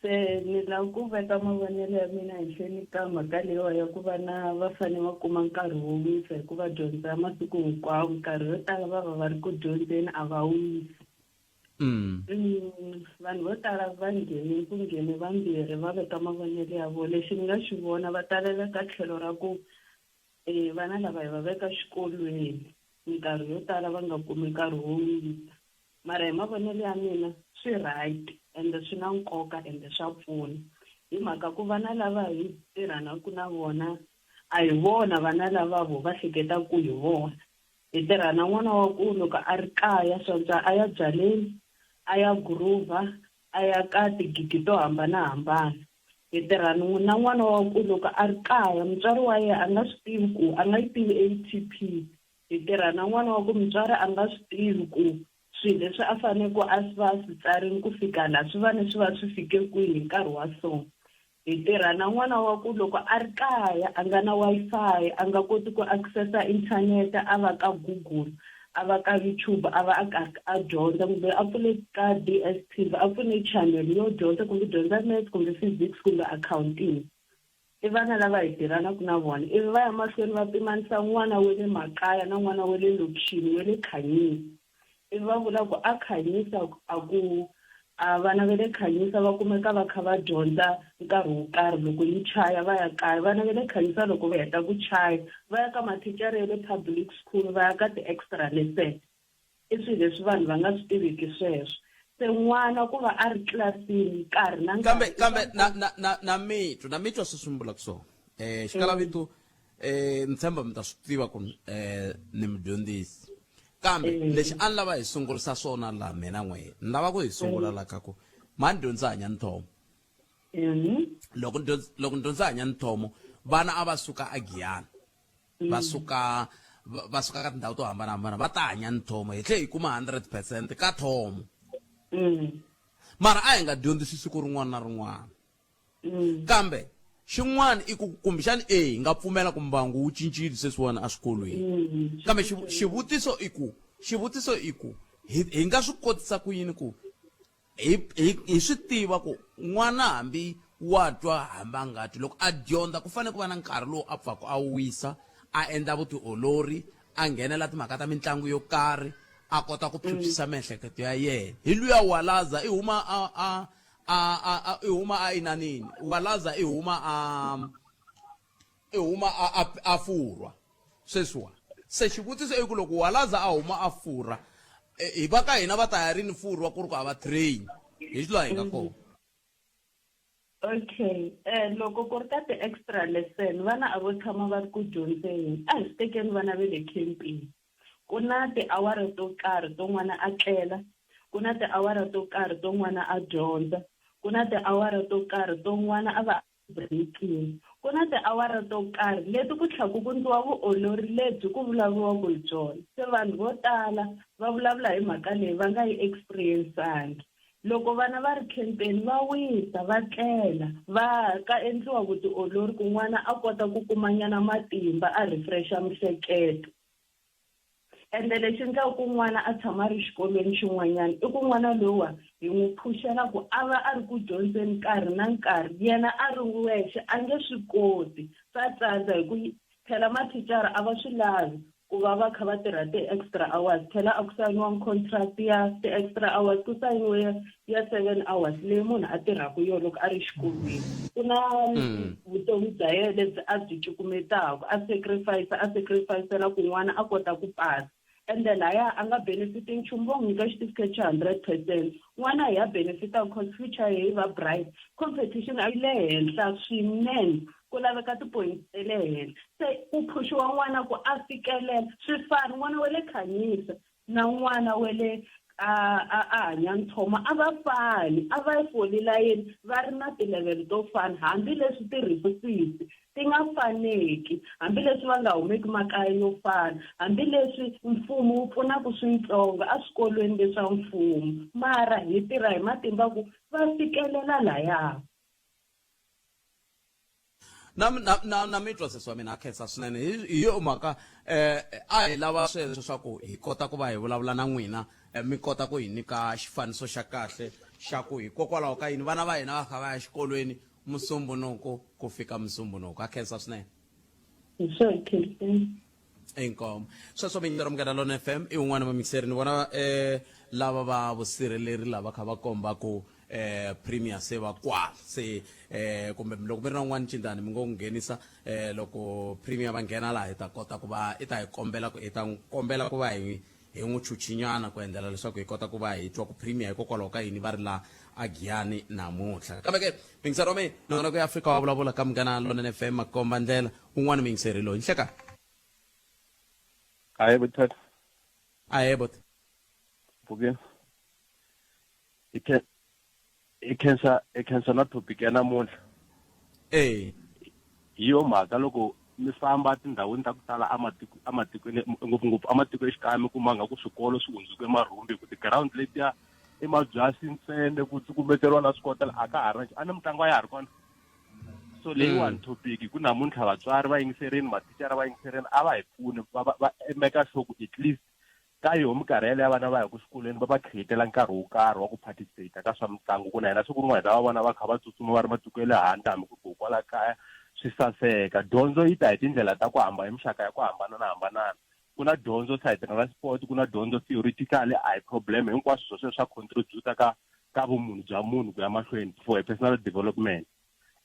Se ni lava ku veka mavonelo ya mina henhleni ka mhaka leyiwa ya ku vana va fanele va kuma nkarhi wo wisa hikuva dyondza ya masiku hinkwawo nkarhi yo tala va va ri ku dyondzeni a va wisi. Vanhu vo tala va nghene vambirhi va veka mavonelo ya vona lexi ni nga xi vona va talela ka tlhelo ra ku vana lava hi va veka xikolweni nkarhi yo tala va nga kumi nkarhi wo wisa mara hi mavonelo ya mina swi right ende swi na nkoka ende swa pfuna hi mhaka ku vana lava hi tirhanaka na vona a hi vona vana lava vo va hleketa ku hi vona hi tirha na n'wana wa ku loko a ri kaya swantswa a ya byaleni a ya guruva a ya ka tigigi to hambanahambana hi tirha na n'wana wa ku loko a ri kaya mutswari wa yena a nga swi tivi ku a nga yi tivi ATP hi tirha na n'wana wa ku mutswari a nga swi tivi ku swilo leswi a fanele ku a swi va swi tsarini ku fika laha swi va swi va swi fike kwihi hi nkarhi wa so hi tirha na n'wana wa ku loko a ri kaya a nga na Wi-Fi a nga koti ku accessa inthanete a va ka Google a va ka YouTube a va a dyondza kumbe a pfule ka DSTV a pfune channel yo dyondza kumbe dyondza maths kumbe physics kumbe accounting i vana lava hi tirhanaka na vona ivi va ya mahlweni va pimanisa n'wana wa le makaya na n'wana wa le lokixini wa le Khanyisa ivi va vula ku a Khanyisa a ku a vana va le Khanyisa va kumeka va kha va dyondza nkarhi wo karhi loko yi chaya va ya kaya vana va le Khanyisa loko va heta ku chaya va ya ka mathicara ya le public school va ya ka ti-extra lesson i swilo leswi vanhu va nga swi tiviki sweswo se n'wana ku va a ri tlilasini nkarhi na kambe na mitwa swi swimbulaka swona xikalavito ni tshemba mi ta swi tiva ku ni mudyondzisi kambe lexi a ni lava hi sungurisa swona laha mina n'wehe ni lava ku hi sungula la ka ku mani dyondza hanya nthomo loko dyondza hanya nthomo vana a va suka a Giyani va suka ka tindhawu to hambanahambana va ta hanya nthomo hi tlhe hi kuma 100% ka thomo mara a hi nga dyondzisi siku rin'wana na rin'wana kambe xin'wana i ku kumbexani hi nga pfumela ku mbangu wu cincile sweswiwani a swikolweni kambe xivutiso i ku hi nga swi kotisa ku yini ku hi swi tiva ku n'wana hambi wa twa hambi a nga twi loko a dyondza ku fanele ku va na nkarhi lowu a pfaka a wisa a endla vutiolori a nghenela timhaka ta mitlangu yo karhi a kota ku phyuphyisa miehleketo ya yena hi luya walaza i huma i huma a inanini walaza i huma a furwa sweswiwa se xivutiso i ku loko walaza a huma a furha hi va ka hina va ta ya rini furwa ku ri ku hava train hi xilo hi nga kona okay loko ku ri ka ti-extra lesson vana a vo tshama va ri ku dyondzeni a hi swi tekeni vana ve le campini ku na tiawara to karhi to n'wana a tlela ku na tiawara to karhi to n'wana a dyondza ku na tiawara to karhi to n'wana a va breakini ku na tiawara to karhi leti ku tlhaku ku ndliwa vuolori lebyi ku vulavuriwaka hi byona se vanhu vo tala va vulavula hi mhaka leyi va nga yi experienceangi loko vana va ri campeni va wisa va tlela va ka endliwa vutiolori ku n'wana a kota ku kumanyana matimba a refresha mihleketo ende lexi endlaku ku n'wana a tshama ri xikolweni xin'wanyana i ku n'wana lowa hi n'wi phuxela ku a va a ri ku dyondzeni nkarhi na nkarhi yena a ri wexe a nge swi koti swa tsandza hi ku phela mathicara a va swi lavi ku va va kha va tirha ti-extra hours phela a ku sayiniwa contract ya ti-extra hours ku sayiniwe ya 7 hours leyi munhu a tirhaka yona loko a ri xikolweni ku na vutomi bya yena lebyi a byi cukumetaka a sacrifice-ela ku n'wana a kota ku pasa ende laya a nga benefiti nchumu vo nyika xitifiketi xa 100% n'wana hi ya benefita cause future yi va bright competition a yi le henhla swinene ku laveka tipoints ta le henhla se ku phushiwa n'wana ku a fikelela swi fani n'wana wa le Khanyisa na n'wana wa le a hanya nthoma a va fani a va foli layeni va ri na ti-level to fana hambileswi ti-resources ti nga faneki hambileswi va nga humeki makaya yo fana hambileswi mfumo wu pfunaka swintsongo a swikolweni leswa mfumo mara hi tirha hi matimba ku va fikelela laya na mitwa sesi wa mina a khensa swinene hi yo mhaka a hi lava sweswo swa ku hi kota ku va hi vulavula na n'wina mi kota ku hi nyika xifaniso xa kahle xa ku hikokwalaho ka yini vana va hina va kha va ya xikolweni musumbunuko ku fika musumbunuko a khensa swinene inkomo sweswo mi nyinga mugada Lona FM i wun'wana va mikiseri ni vona lava va vusirheleri lava kha va komba ku premier se va kwala se kumbe loko mi ri na un'wana cindani mi ngo nghenisa loko premier va nghena laha hi ta kota ku va i ta hi kombela ku hi ta kombela ku va hi n'wi chuchinyana ku endlela leswaku hi kota ku va hi twa ku premier hikokwalaho ka yini va ri la a Giyani namuntlha kambe ke mingiseri wa mina nongona ku ya Afrika wa vulavula ka Munghana Lona FM makomba ndlela un'wana mingiseri loyi nhleka Aye buthatha. Aye but. Buke. Ikhensa na topic ya namuntlha. Hiyo mhaka loko mi famba tindhawini ta ku tala amatikweni ngopfungopfu amatiko exikaya mi kuma nga ku swikolo swi hundzuke marhumbi ku ti-ground letiya emabyasi ntsena ku tsukumeteriwa na swikotela a ka ha ri a ni mitlangu a ya ha ri kona so leyiwani topic ku namuntlha vatswari va yingiserini mathicara va yingiserini a va hi pfuni va make sure ku at least ka yoho minkarhi yaleyo vana va ya ku xikolweni va create-ela nkarhi wo karhi wa ku participate ka swa mitlangu ku na hina siku rin'wana hi ta va vona va kha va tsutsuma va ri matiko ya le handle hambi ku kwala kaya swi saseka dyondzo yi ta hi tindlela ta ku hambana hi mixaka ya ku hambanana ku na dyondzo sayitini ra sport ku na dyondzo theoretical a hi problem hinkwaswo sweswo swa contribute ka ka vumunhu bya munhu ku ya mahlweni for a personal development.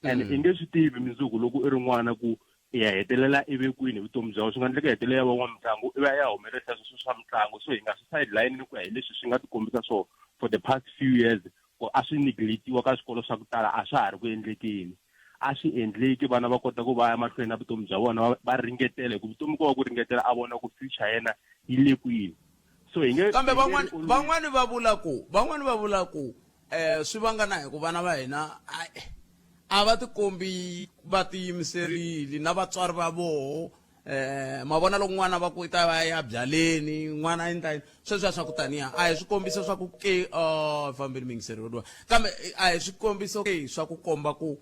And i nge swi tivi mindzuku loko i ri n'wana ku i ya hetelela evekweni hi vutomi bya wena, swi nga endleka hetelela va n'wamitlangu i va ya humelerisa sweswo swa mitlangu. So hi nga swi sideline ku ya hi leswi swi nga tikombisa so for the past few years ku a swi neglect-iwa ka swikolo swa ku tala, a swa ha ri ku endlekeni. A swi endleki vana va kota ku va ya mahlweni na vutomi bya vona va ringetela, hi ku vutomi ko va ku ringetela a vona ku future yena yi le kwini. So hi nge kambe van'wani va vula ku swi vangana hi ku vana va hina a va tikombi va tiyimiserile na vatswari va voho. Mavona loko n'wana va ku ta va ya byaleni n'wana a endla sweswiya swa ku taniya a hi swikombiso swa ku fambeni mingiseleriwa, kambe a hi swikombiso swa ku komba ku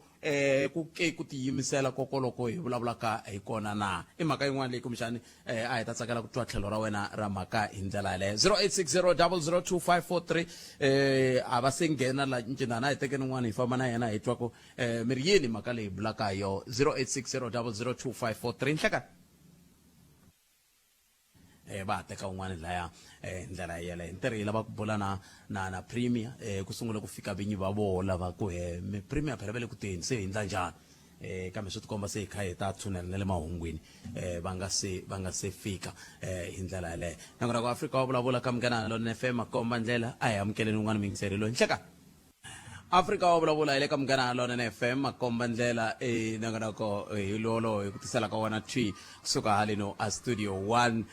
ku tiyimisela kokoloko hi vulavulaka hi kona na. I mhaka yin'wana leyi kumbexani a hi ta tsakela ku twa tlhelo ra wena ra mhaka hi ndlela yaleyo. 0860 0025543 a va se nghena la ncindana a hi tekeni n'wana hi famba na yena hi twa ku mi ri yini mhaka leyi bulaka hi yo. 0860 0025543 nhlekani va teka un'wana laya ndlela yeleyo. Ntirho yi lava ku bula na premier ku sungula ku fika vinyi va voho lava ku premier phela va le ku teni se hi ndla njhani, kambe swi tikomba se hi kha hi ta tshunela na le mahungwini va nga se fika hi ndlela yeleyo. Nangona ku Afrika wa vulavula ka Munghana Lonene FM komba ndlela a hi amukeleni un'wana mingiselelo nhlekani. Afrika wa vulavula hi le ka Munghana Lonene FM komba ndlela nangona ko hi lolo hi ku tisela ka wona twi kusuka halino a studio 1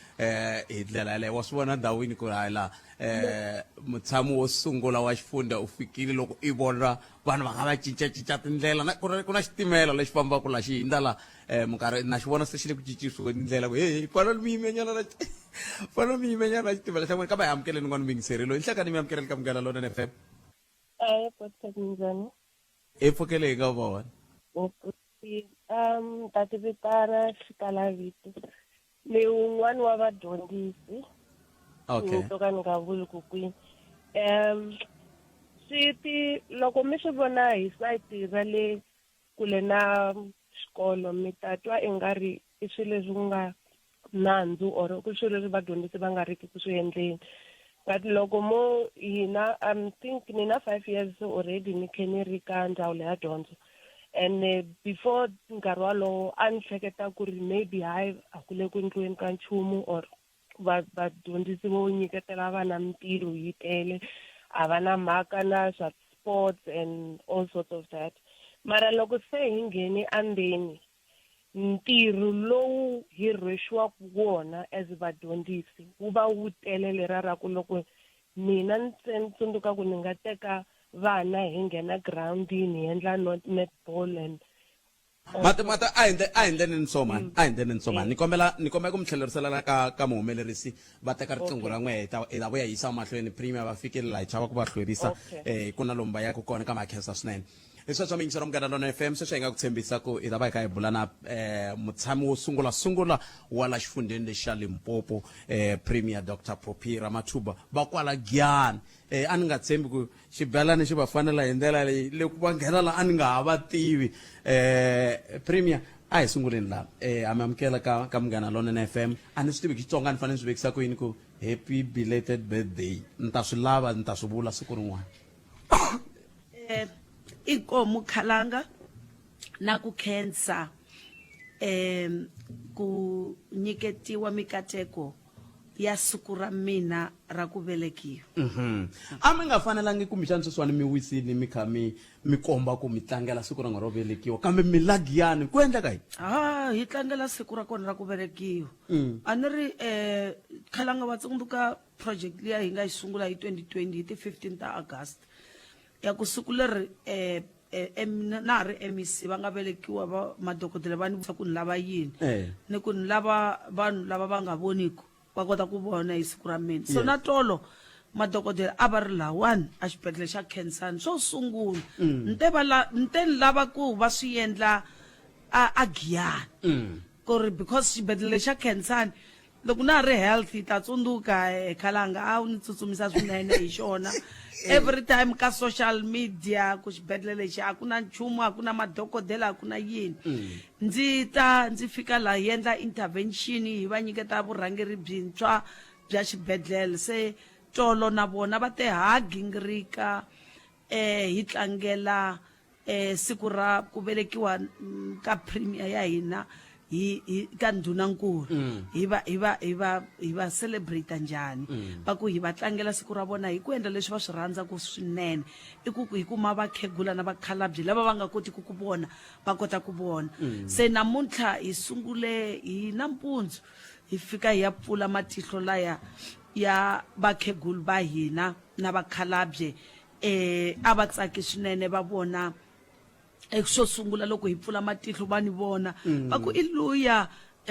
hi ndlela yaleyo. Wa swi vona ndhawini ku hala mutshamo wo sungula wa xifundza u fikile loko i vona vanhu va nga va cincacinca tindlela ku na xitimela lexi fambaka la xi hindza la minkarhi na xi vona se xi le ku cincisiweni ndlela ku fana mi yimenyana na xitimela xa n'wina, kambe hi amukeleni n'wana mingiselelo nhlekani mi amukeleni ka Munghana Lonene FM. I pfukele hi ka vona tati vitana Xikalavito ni un'wana wa vadyondzisi. Okay. To ka ni nga vuli ku kwini. Loko mi swi vona hi site ra le kule na xikolo mi ta twa i nga ri i swilo leswi ku nga nandzu or ku swilo leswi vadyondzisi va nga riki ku swi endleni. But loko mo hina think ni na 5 years already ni khe ni ri ka ndzawulo ya dyondzo, and before nkarhi walowo a ni hleketa ku ri maybe hayi a ku le ku endliweni ka nchumu or vadyondzisi vo nyiketela vana mintirho yi tele, a va na mhaka na swa sports and all sorts of that. Mara loko se hi ngheni andzeni ntirho lowu hi rhwexiwaka wona as vadyondzisi wu va wu tele lera ra ku loko mina ni tsundzuka ku ni nga teka vana hi nghena groundini hi endla netball and mata a hi ndleni nsomani ni kombela ku mi tlhelerisela ka muhumelerisi va teka riqingho ra n'we hi ta vuya yisa mahlweni premier va fikile la hi chava ku va hlwerisa ku na lomu va yaka kona ka makhensa swinene. Hi sweswo mingiso ra Munghana Lonene FM sweswo hi nga ku tshembisa ku hi ta va hi kha hi bula na mutshami wo sungula wa la xifundeni lexi xa Limpopo premier Dr. Phophi Ramathuba va kwala Giyani. A ni nga tshembi ku xibelani xi va fanela hi ndlela leyi le ku va nghena la a ni nga ha va tivi. Premier a hi sunguleni la a mi amukela ka Munghana Lonene FM. A ni swi tivi Xitsonga ni fanele ni swi vekisa ku yini ku happy belated birthday, ni ta swi lava ni ta swi vula siku rin'wana. Inkomo khalanga na ku khensa ku nyiketiwa mikateko ya siku ra mina ra ku velekiwa. A mi nga fanelangi kumbexani sweswiwani mi wisile mi kha mi komba ku mi tlangela siku ra n'wina ro velekiwa, kambe mi la Giyani ku endleka yini? Hi tlangela siku ra kona ra ku velekiwa. A ni ri khalanga va tsundzuka project liya hi nga yi sungula hi 2020 hi ti 15 ta August ya ku siku leri na ri MEC va nga velekiwa va madokodela va ni ku ni lava yini ni ku ni lava vanhu lava va nga voniki va kota ku vona hi siku ra mina. So na tolo madokodela a va ri lawani a xibedhlele xa Khensani swo sungula nte ni lava ku va swi endla a Giyani ku ri because xibedhlele xa Khensani loko na ri healthy ta tsundzuka khalanga a wu ni tsutsumisa swinene hi xona. Every time ka social media ku xibedhlele lexi a ku na nchumu, a ku na madokodela, a ku na yini. Ndzi fika la hi endla intervention hi va nyiketa vurhangeri byintshwa bya xibedhlele. Se tolo na vona va te ha gingirika hi tlangela siku ra ku velekiwa ka premier ya hina hi ka ndhunankulu hi va celebrate njhani va ku hi va tlangela siku ra vona hi ku endla leswi va swi rhandzaku swinene i ku hi kuma vakhegula na vakhalabye lava va nga kotiki ku vona va kota ku vona se namuntlha hi sungule hi nampundzu hi fika hi ya pfula matihlo laya ya vakhegulu va hina na vakhalabye a va tsaki swinene va vona xo sungula loko hi pfula matihlo va ni vona va ku i luya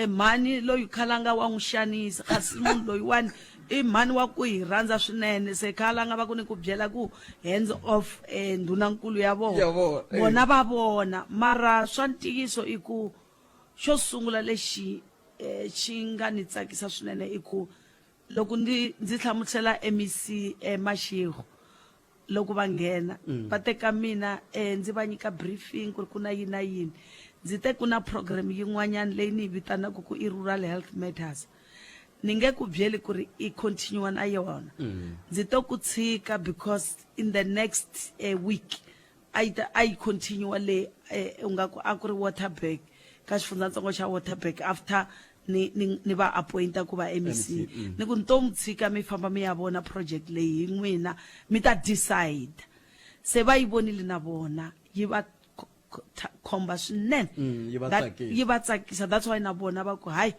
mhani loyi khalanga wa n'wi xanisa kasi munhu loyiwani i mhani wa ku hi rhandza swinene se khalanga va ku ni ku byela ku hands off ndhunankulu ya vona bona va vona mara swa ntiyiso i ku xo sungula lexi xi nga ni tsakisa swinene i ku loko ndzi hlamusela MEC Mashego loko va nghena va teka mina ndzi va nyika briefing ku ri ku na yini na yini ndzi te ku na program yin'wanyana leyi ni yi vitanaka ku i rural health matters ni nge ku byeli ku ri i continue na yona ndzi to ku tshika because in the next week a yi continue le ungaku a ku ri Waterberg ka xifundzatsongo xa Waterberg after ni va appointa ku va MEC ni ku nto mutshika mi famba mi ya vona project leyi n'wina mi ta decide se va yi vonile na vona yi va khomba swinene yi va tsakisa that's why na vona va ku hayi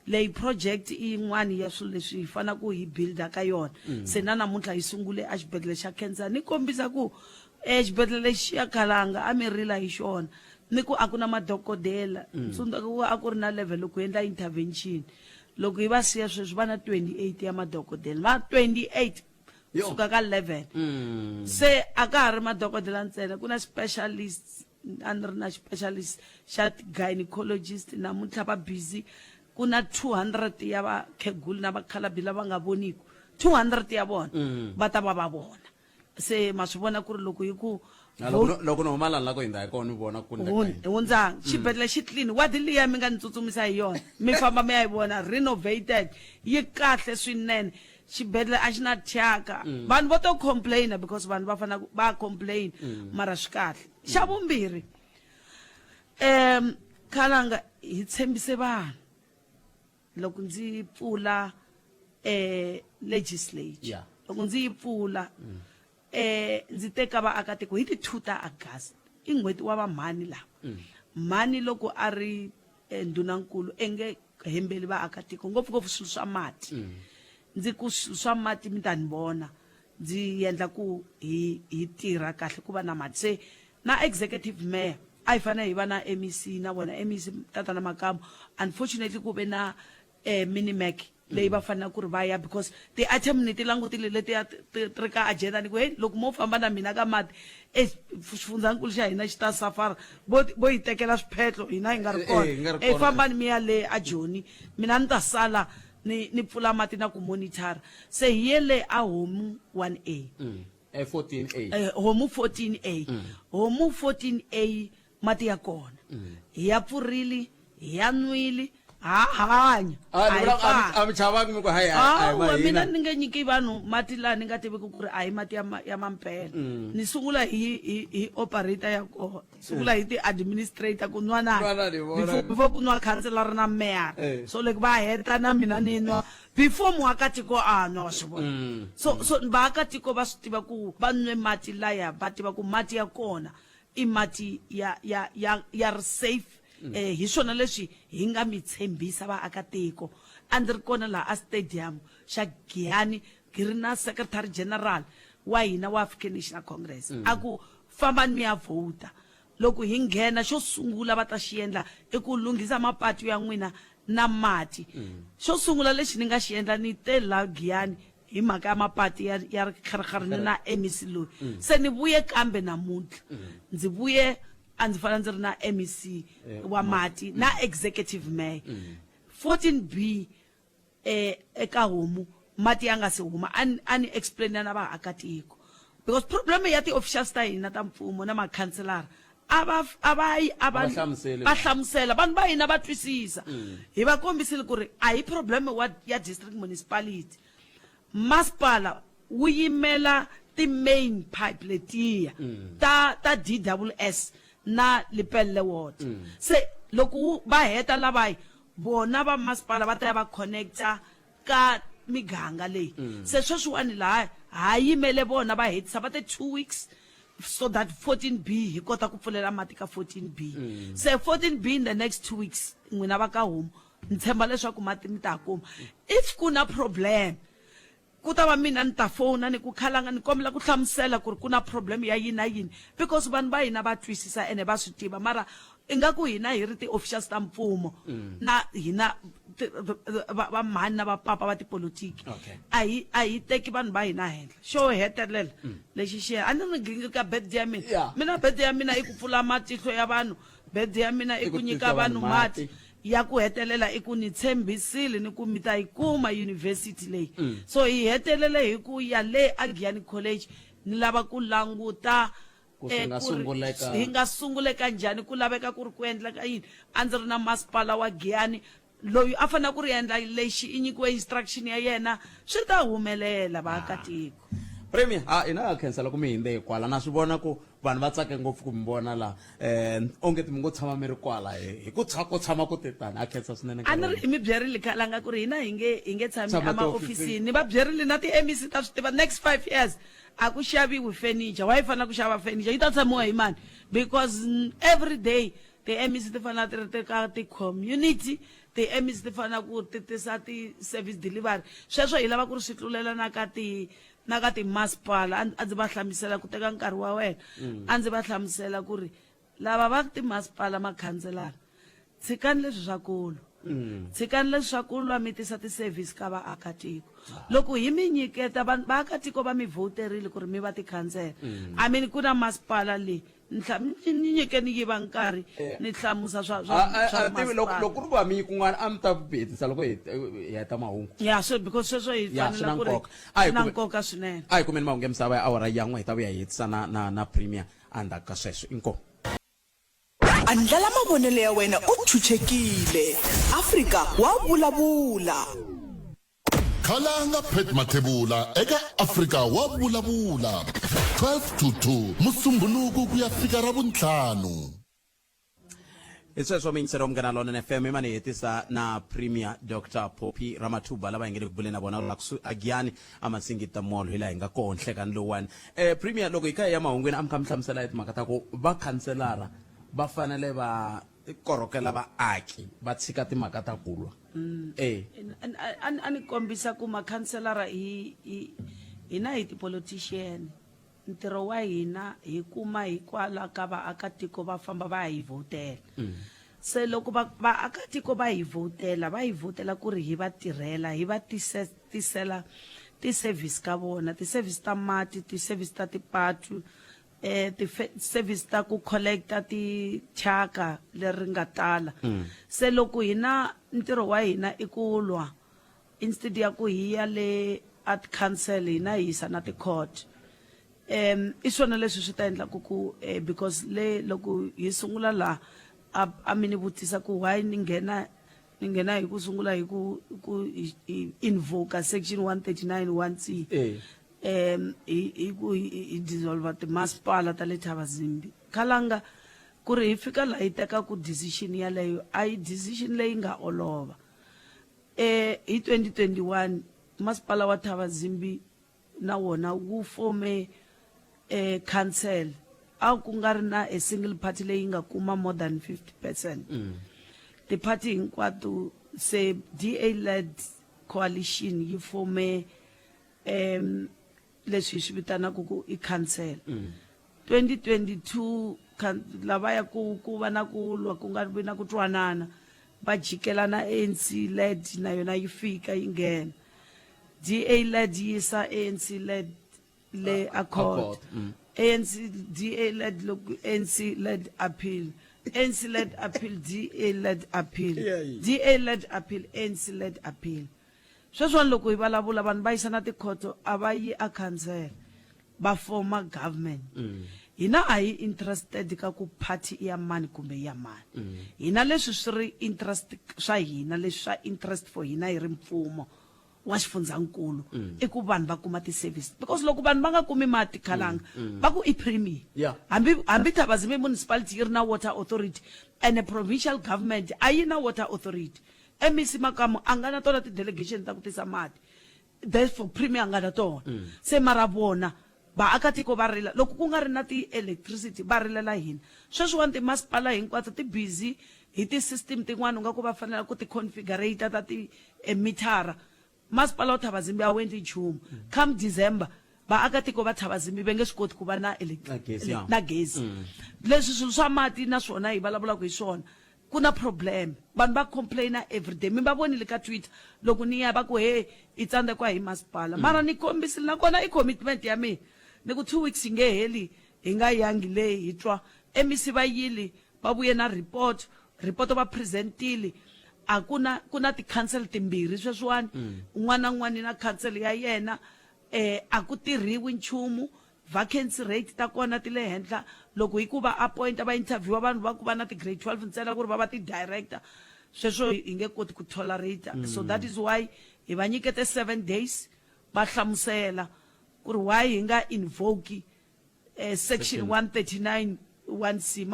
leyi project yin'wani ya swilo leswi hi fana ku hi builda ka yona se na namuntlha hi sungule a xibedhlele xa cancer ni kombisa ku xibedhlele xi ya khalanga a mi rila hi xona ni ku a ku na madokodela ku a ku ri na level ku endla intervention loko hi va siya sweswi va na 28 ya madokodela va 28 suka ka 11 se a ka ha ri madokodela ntsena ku na specialist a ni ri na specialist xa gynecologist namuntlha va busy ku na 200 ya vakheguli na vakhalabye lava nga voniku 200 ya vona va ta va vona se ma swi vona ku ri loko hi ku loko no malani la ko hinda ko ni vona ku hundzanga xibedhlele xi clean wadi liya mi nga ni tsutsumisa hi yona mi famba mi ya yi vona renovated yi kahle swinene xibedhlele a xi na thyaka vanhu vo to complaina because vanhu va fana va complain mara swi kahle xa vumbirhi khalanga hi tshembise vanhu loko ndzi pfula legislature loko ndzi yi pfula ndzi teka vaakatiko hi ti 2 ta August i n'hweti wa vamhani lava mhani loko a ri ndhunankulu enge hembeli vaakatiko ngopfungopfu swilo swa mati ndzi ku swilo swa mati mi ta ni vona ndzi endla ku hi tirha kahle ku va na mati se na executive mayor a hi fanele hi va na MEC na vona MEC Tatana Makamo unfortunately ku ve na Minimac leyi va fanele ku ri va ya because ti-item ni ti langutile leti ri ka agenda ni ku hey loko mo famba na mina ka mati xifundzankulu xa hina xi ta safara bo hi tekela swiphetlo hina hi nga ri kona fambani mi ya le a Joni mina ni ta sala ni pfula mati na ku monitor se hi ye le a Homu 1A 14A Homu 14A Homu 14A mati ya kona hi ya pfurile hi ya nwile hanya mina ni nge nyiki vanhu mati laha ni nga tiviki ku ri a hi mati ya mampela ni sungula hi operator ya kona sungula hi ti-administrator ku nwa na before ku nwa councilor na mayor so loko va heta na mina ni nwa before muakatiko a nwa wa swi vona so vaakatiko va swi tiva ku va nwe mati laya va tiva ku mati ya kona i mati ya ri safe hi swona leswi hi nga mi tshembisa vaakatiko a ndzi ri kona laha a stadium xa Giyani hi ri na secretary general wa hina wa African National Congress a ku fambani mi ya vhota loko hi nghena xo sungula va ta xi endla i ku lunghisa mapatu ya n'wina na mati xo sungula lexi ni nga xi endla ni te la Giyani hi mhaka ya mapati ya rikharikhari na MEC loyi se ni vuye kambe namuntlha ndzi vuye a ndzi fana ndzi ri na MEC wa mati na executive mayor 14B eka Homu mati ya nga se huma a ni explain na vaakatiko because problem ya ti-officials ta hina ta mfumo na makhanselara va hlamusela vanhu va hina va twisisa hi va kombisile ku ri a hi problem ya district municipality masipala wu yimela ti-main pipe letiya ta DWS na Lepelle ward se loko va heta lavayi bona va masipala va ta ya va connecta ka miganga leyi se sweswiwani laha ha yimele vona va hetisa va te 2 weeks so that 14B hi kota ku pfulela mati ka 14B se 14B in the next 2 weeks n'wina va ka homu ni tshemba leswaku mati mi ta kuma if ku na problem ku ta va mina ni ta fona ni ku khalanga ni kombela ku hlamusela ku ri ku na problem ya yini na yini because vanhu va hina va twisisa ene va swi tiva mara ingaku hina hi ri ti-officials ta mfumo na hina va mhani na va papa va tipolotiki a hi teki vanhu va hina henhla xo hetelela lexi xi a ni ri gingika birthday ya mina birthday ya mina i ku pfula matihlo ya vanhu birthday ya mina i ku nyika vanhu mati ya ku hetelela i ku ni tshembisile ni ku mi ta yi kuma university leyi so hi hetelele hi ku ya le Agiyani College ni lava ku languta hi nga sunguleka njhani ku laveka ku ri ku endleka yini a ndzi ri na masipala wa Giyani loyi a fanele ku ri endla lexi i nyikiwe instruction ya yena swi ta humelela vaakatiko Premier ina khensa loko mi hinde kwala na swi vona ku vanhu va tsake ngopfu ku mi vona la onge mi ngo tshama mi ri kwala hi ku tshama ku tetana a khensa swinene a ni ri mi byerile khalanga ku ri hina hi nge tshami emaofisini ni va byerile na ti-MEC ta swi tiva next 5 years a ku xaviwi furniture wa yi fanele ku xava furniture yi ta tshamiwa hi mani because every day ti-MEC ti fanele ti ri ka ti-community ti-MEC ti fanele ku ti tisa ti-service delivery sweswo hi lava ku ri swi tlulela na ka timasipala a ndzi va hlamusela ku teka nkarhi wa wena a ndzi va hlamusela ku ri lava va timasipala makhanselara tshikani leswi swakulu tshikani leswi swakulu va mi tisa ti-service ka vaakatiko loko hi mi nyiketa vaakatiko va mi voterile ku ri mi va tikhansela I mean ku na masipala leyi ni nyikeni yi va nkarhi ni hlamusa swa loko ri va mi kun'wana a mi ta hetisa loko hi heta mahungu so because sweswo hi fanela ku ri na nkoka swinene a hi kumeni mahungu ya misava ya awara yan'we hi ta vuya hi hetisa na Premier endzhaku ka sweswo inkomu andlala mavonelo ya wena u chuchekile Afrika wa vulavula Khalanga Pet Mathebula eka Afrika wa vulavula 12 to 2 musumbuluku ku ya fika ra vuntlhanu sweswo mi yingisela Munghana Lonene FM mani hetisa na Premier Dr. Phophi Ramathuba lava hi nge le ku buleni na vona la ku Agiyani Amasingita Mall hi la hi nga kona nhlekani lowani Premier loko hi kha hi ya mahungwini a mi kha mi hlamusela hi timhaka ta ku vakhanselara va fanele va korokela vaaki va tshika timhaka ta kulwa a ni kombisa ku makhanselara hina hi ti-politician ntirho wa hina hi kuma hikwala ka vaakatiko va famba va hi votela se loko vaakatiko va hi votela ku ri hi va tirhela hi va tisela ti-service ka vona ti-service ta mati ti-service ta tipatu ti-service ta ku collecta thyaka leri nga tala se loko hina ntirho wa hina i ku lwa instead ya ku hi ya le at council hina hi yisa na ti-court i swona leswi swi ta endla ku because loko hi sungula la a mi ni vutisa ku why ni nghena hi ku sungula hi ku invoke section 139 1C hi dissolve timasipala ta le Thabazimbi khalanga ku ri hi fika la hi teka ku decision yaleyo a yi decision leyi nga olova hi 2021 masipala wa Thabazimbi na wona wu fome council a ku nga ri na a single party leyi nga kuma more than 50% the party hinkwato se DA led coalition yi fome leswi swi vitanaka ku i council 2022 lavaya ku va na ku lwa ku nga vi na ku twanana va jikela na ANC led na yona yi fika yi nghena DA led yisa ANC led le accord ANC DA led loko ANC led appeal ANC led appeal DA led appeal DA led appeal ANC led appeal sweswo loko hi vulavula vanhu va yisa na tikhoto a va yi a council va former government hina a hi interested ka ku party ya mani kumbe ya mani hina leswi swi ri interest swa hina leswi swa interest for hina hi ri mfumo wa xifundzankulu i ku vanhu va kuma ti-service because loko vanhu va nga kumi mati khalanga va ku i premier Yeah. hambi Thabazimbi municipality yi ri na water authority and a provincial government a yi na water authority MEC Makamu a nga na tona ti-delegation ta ku tisa mati therefore premier a nga na tona se mara vona vaakatiko va rila loko ku nga ri na ti-electricity va rilela hina sweswiwani timasipala hinkwato ti busy hi ti-system tin'wana u nga ku va fanela ku ti-configurata ta ti-mithara masipala wa Thabazimbi a wenti nchumu come December vaakatiko va Thabazimbi va nge swi koti ku va na na gezi leswi swilo swa mati na swona hi vulavulaka hi swona ku na problem vanhu va complaina everyday mi va vonile ka Twitter loko ni ya va ku he i tsandzekwa hi masipala mara ni kombisile nakona i commitment ya mina ni ku 2 weeks hi nge heli hi nga yangi leyi hi twa MEC va yili va vuye na report va presentile a kuna ti-council timbirhi sweswiwani un'wana na un'wana na council ya yena a ku tirhiwi nchumu vacancy rate ta kona ti le henhla loko hi ku va appointa va interviewa vanhu va ku va na ti-grade 12 ntsena ku ri va ti-director sweswo hi nge koti ku tolerate so that is why hi va nyikete 7 days va hlamusela ku ri why hi nga invoke section 139 1C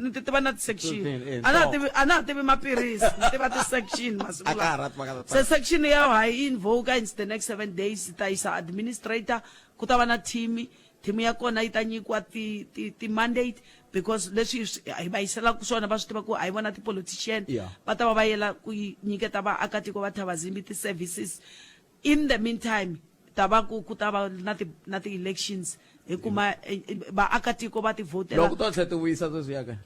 ni tiva na ti-section a na ha tivi maphirisi ni tiva ti-section se section ya hi invoke in the next 7 days ta yisa administrator ku ta va na team ya kona yi ta nyikiwa ti-mandate because leswi hi va yiselaka swona va swi tiva ku a hi vona ti-politician va ta va yela ku nyiketa vaakatiko va Thabazimbi ti-services in the meantime ta va ku ta va na ti-elections hi kuma vaakatiko va ti votela loko to tlhe ti vuyisa sweswiya ka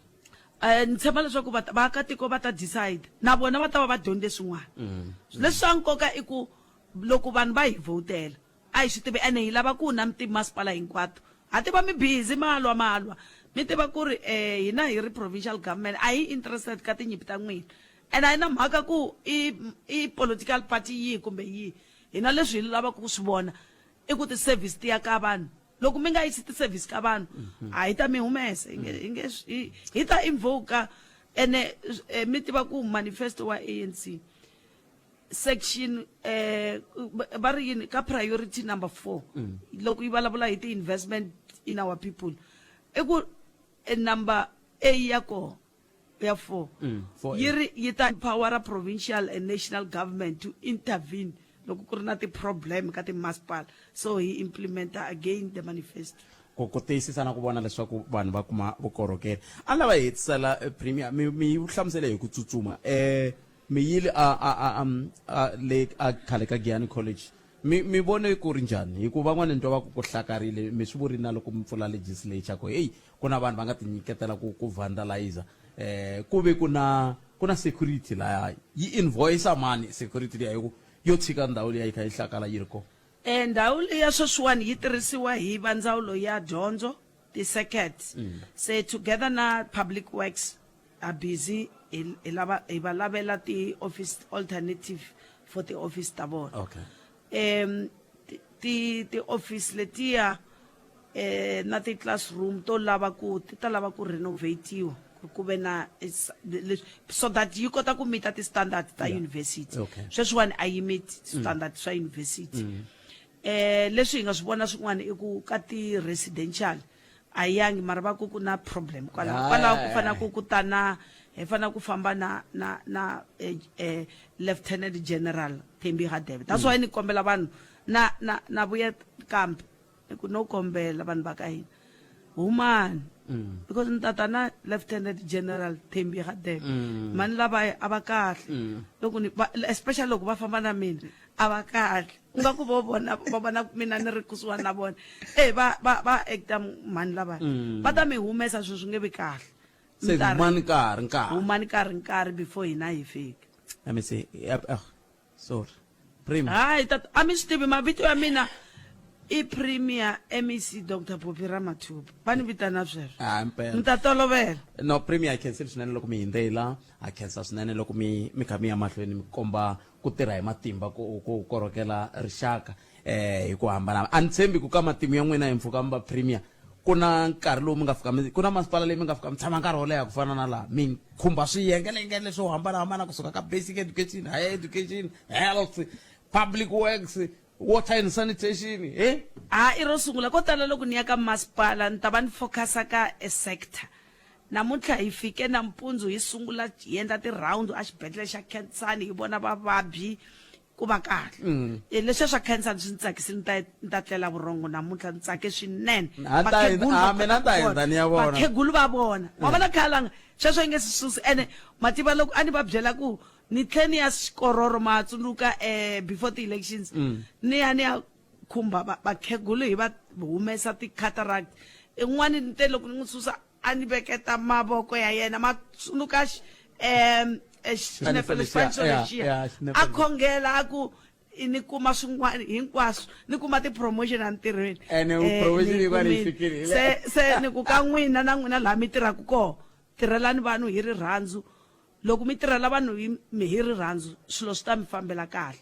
ni tshemba leswaku vaakatiko va ta decide na vona va ta va va dyondze swin'wana leswi swa nkoka i ku loko vanhu va hi votela a hi swi tivi ene hi lava ku na timasipala hinkwato ha tiva mi busy malwa mi tiva ku ri hina hi ri provincial government a hi interested ka tinyimpi ta n'wina ene a hi na mhaka ku i political party yihi kumbe yihi hina leswi hi lavaka ku swi vona i ku ti-service ti ya ka vanhu loko mi nga yisi ti-service ka vanhu a hi ta mi humesa hi ta invoka ene mi tiva ku manifesto wa ANC section va ri yini ka priority number 4 loko yi vulavula hi ti-investment in our people i ku number A ya koho ya 4 yi ta empowera provincial and national government to intervene loko ku ri na ti-problem ka timasipala so hi implementa again the manifesto ku tiyisisa na ku vona leswaku vanhu va kuma vukorhokeri a lava hi hetisela premier mi hlamusele hi ku tsutsuma mi yili le a khale ka Giyani College mi vone ku ri njhani hi ku van'wana ni twa va ku hlakarile mi swi vurile na loko mi pfula legislature ku hey ku na vanhu va nga tinyiketela ku vandalizer ku ve ku na security laya yi invoice mani security leya yo tshika ndhawu leyi kha yi hlakala yi ri ko ndhawu leya sweswiwani yi tirhisiwa hi va ndzawulo ya dyondzo ti-circuit se together na public works are busy hi va lavela ti-office alternative for ti-office ta vona ti-office letiya na ti-classroom ti ta lava ku renovatiwa ku ve na so that yi kota ku meet ti-standard ta university sweswiwani a yi meet standard swa university leswi hi nga swi vona swin'wana i ku ka ti-residential a yangi mara va ku na problem kwalaho ku fanele ku tana hi fanele ku famba na lieutenant general Thembi Radebe that's why ni kombela vanhu na vuya kambe ku no kombela vanhu va ka hina humani because ni tata na lieutenant general Thembi Radebe mani lava a va kahle loko especially loko va famba na mina a va kahle u nga ku va vona mina ni ri kusuhani na vona va acta mani lava va ta mi humesa swilo swi nge vi kahle humani nkarhi before hina hi fika let me say sorry premier hayi tata a mi swi tivi mavito ya mina i premier MEC Dr. Phophi Ramathuba va ni vitana sweswo ni ta tolovela no premier a khenseli swinene loko mi hindzela a khensa swinene loko mi kha mi ya mahlweni mi komba ku tirha hi matimba ku korhokela rixaka hi ku hambana a ni tshembi ku ka matimu ya n'wina hi mpfhuka mi va premier ku na nkarhi lowu mi nga fika ku na masipala leyi mi nga fika mi tshama nkarhi wo leha ku fana na laha mi khumba swiyengelengele swo hambanahambana kusuka ka basic education higher education health public works, water and sanitation, eh? I ro sungula ko tala loko ni ya ka masipala ni ta va ni focus ka a sector. Namuntlha hi fike nampundzu hi sungula hi endla ti-round a xibedhlele xa Khensani hi vona vavabyi ku va kahle. Leswi swa Khensani swi ni tsakisi ni ta tlela vurhongo namuntlha ni tsake swinene. Mina ta endla ni ya vona. Vakhegulu va vona. Wa vona khalanga sweswo yi nge swi susi ene mativa loko a ni va byela ku ni tlhe ni ya xikororo ma tsundzuka before the elections ni ya khumba vakhegulu hi va humesa ti-cataract. In'wani ni te loko ni n'wi susa a ni veketa mavoko ya yena ma tsundzuka xinefele xifaniso lexiya a khongela a ku ni kuma swin'wana hinkwaswo ni kuma ti-promotion a ntirhweni se ni ku ka n'wina na n'wina laha mi tirhaka kona tirhelani vanhu hi rirhandzu loko mi tirhela vanhu hi rirhandzu swilo swi ta mi fambela kahle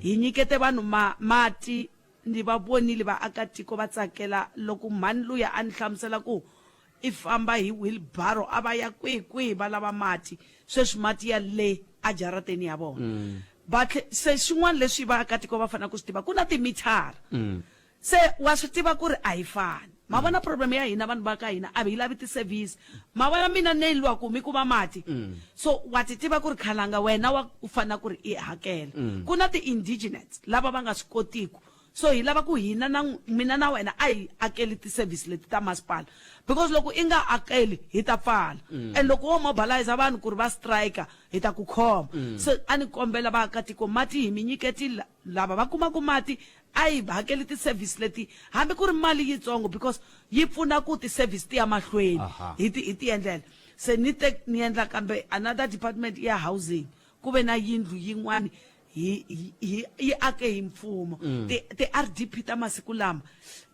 hi nyikete vanhu mati ni va vonile vaakatiko va tsakela loko mhani luya a ni hlamusela ku i famba hi wheelbarrow a va ya kwihi va lava mati sweswi mati ya le a jarateni ya vona se swin'wana leswi vaakatiko va fanele ku swi tiva ku na timithara se wa swi tiva ku ri a hi fani ma vona problem ya hina vanhu va ka hina a hi lavi ti-service ma vona mina ne lwa ku mi kuma mati so wa ti tiva ku ri khalanga wena u fanele ku ri i hakela ku na ti-indigenous lava va nga swi kotiku so hi lava ku hina na mina na wena a hi akeli ti-service leti ta masipala because loko i nga akeli hi ta pfala and loko wo mobilize vanhu ku ri va strike hi ta ku khoma so a ni kombela vaakatiko mati hi mi nyiketi lava va kumaka mati a hi hakeli ti-service leti hambi ku ri mali yitsongo because yi pfuna ku ti-service ti ya mahlweni hi ti endlela se ni endla kambe another department ya housing ku ve na yindlu yin'wani yi ake hi mfumo ti-RDP ta masiku lama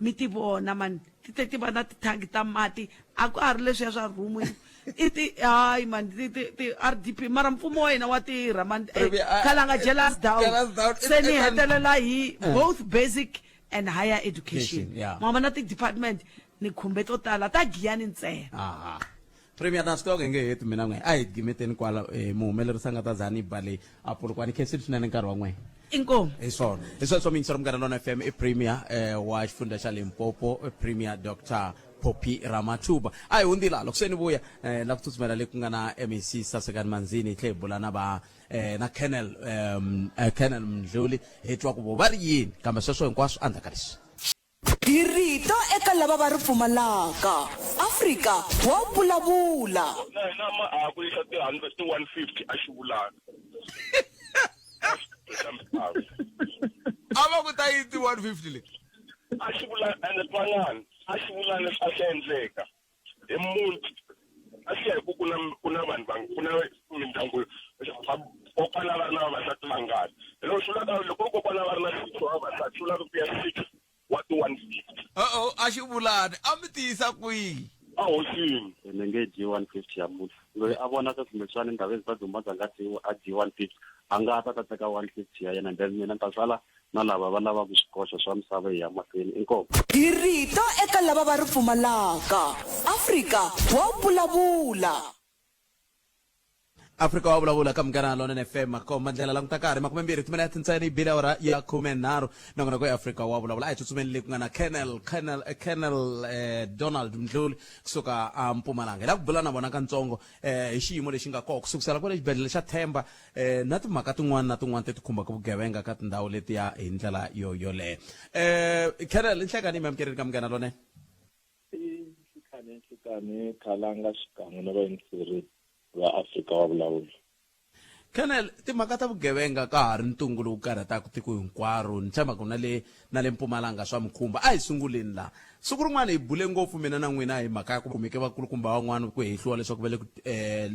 mi ti vona mani ti va na tithangi ta mati a ku ha ri leswiya swa rumu hayi mani ti-RDP mara mfumo wa hina wa tirha mani khalanga jealous down se ni hetelela hi both basic and higher education ma va na ti-department ni khumbe to tala ta giyani ntsena Premier na stoke nge hetu mina n'we a hi gimeteni kwala muhumelerisa nga ta zani bale apolokwani khensile swinene nkarhi wa n'we inkomo hi sweswo mintswaro Munghana Lonene FM i premier wa xifundza xa Limpopo premier Dr. Phophi Ramathuba a hi hundzila loko se ni vuya la ku tsutsumela le ku nga na MEC Sasekani Manzini hi tlhe hi bula na va na Colonel Mdluli hi twa ku vo va ri yini kambe sweswo hinkwaswo endzhaku ka leswi hi rito eka lava va ri pfumalaka Afrika wa vulavula na mahaku ya ti-150 a xivulana a va ku ta yi ti-150 le a xivulana ene twanani a xivulana swa swi endleka hi muti a swi ya hi ku ku na vanhu ku na mindyangu kokwana va ri na vavasati vangani loko swi vulaka loko kokwana va ri na 6 wa vavasati swi vulaka ku ya 6 wa ti-150 a xivulani a mi tiyisa kwihi a hosini ene nge G150 ya munhu loyi a vonaka kumbexana ndhaveni ta dumadza nga a G150 a nga ta teka 150 ya yena then mina ta sala na lava va lavaka swikoxo swa misava hi ya mahlweni inkomo hi rito eka lava va ri pfumalaka Afrika wa vulavula Afrika wa vulavula ka Munghana Lonene FM ko mandlela languta karhi makumembirhi tumela tintsani bila ora ya 13 nongona ko Afrika wa vulavula a tsutsumeni ku nga na Colonel Donald Mdluli kusuka a Mpumalanga la ku bula na vona ka ntsongo hi xiyimo lexi nga kona kusukela ku le xibedhlele xa Themba na timhaka tin'wana na tin'wana ti khumba ku vugevenga ka tindhawu leti ya hi ndlela yoleyo Colonel inhlekani mamkereni ka Munghana Lonene nhlekani khalanga xikan'we na vayingiseri va Afrika wa vulavula Colonel timhaka ta vugevenga ka ha ri ntungu lowu karhataka tiko hinkwaro ni tshemba ku na le Mpumalanga swa mikhumba a hi sunguleni la siku rin'wana hi bule ngopfu mina na n'wina hi mhaka ya ku kumeke vakulukumba van'wana ku hehliwa leswaku va le ku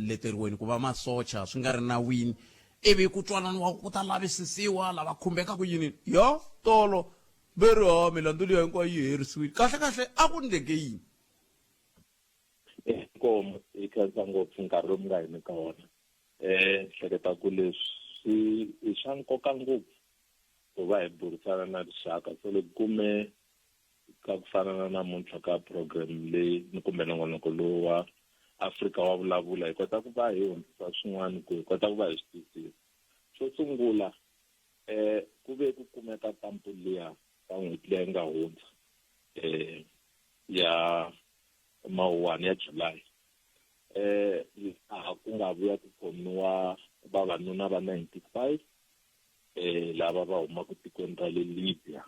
leteriweni ku va masocha swi nga ri nawini ivi ku twananiwa ku ta lavisisiwa lava khumbeka ku yini yo tolo veri milandzu liya hinkwayo yi herisiwile kahle a ku ndleke yini inkomo yi khensa ngopfu nkarhi lowu mi nga yini ka wona hleketa ku leswi i swa nkoka ngopfu ku va hi burisana na rixaka so loko kume ka ku fana na namuntlha ka program leyi ni kumbe nongonoko lowu wa Afrika wa vulavula hi kota ku va hi hundzisa swin'wana ku hi kota ku va hi swi twisisa xo sungula ku ve ku kumeka tampu liya ka n'hweti leyi nga hundza ya Mawuwani ya July ku nga vuya ku khomiwa vavanuna va 95 lava va humaka tikweni ra le Libya,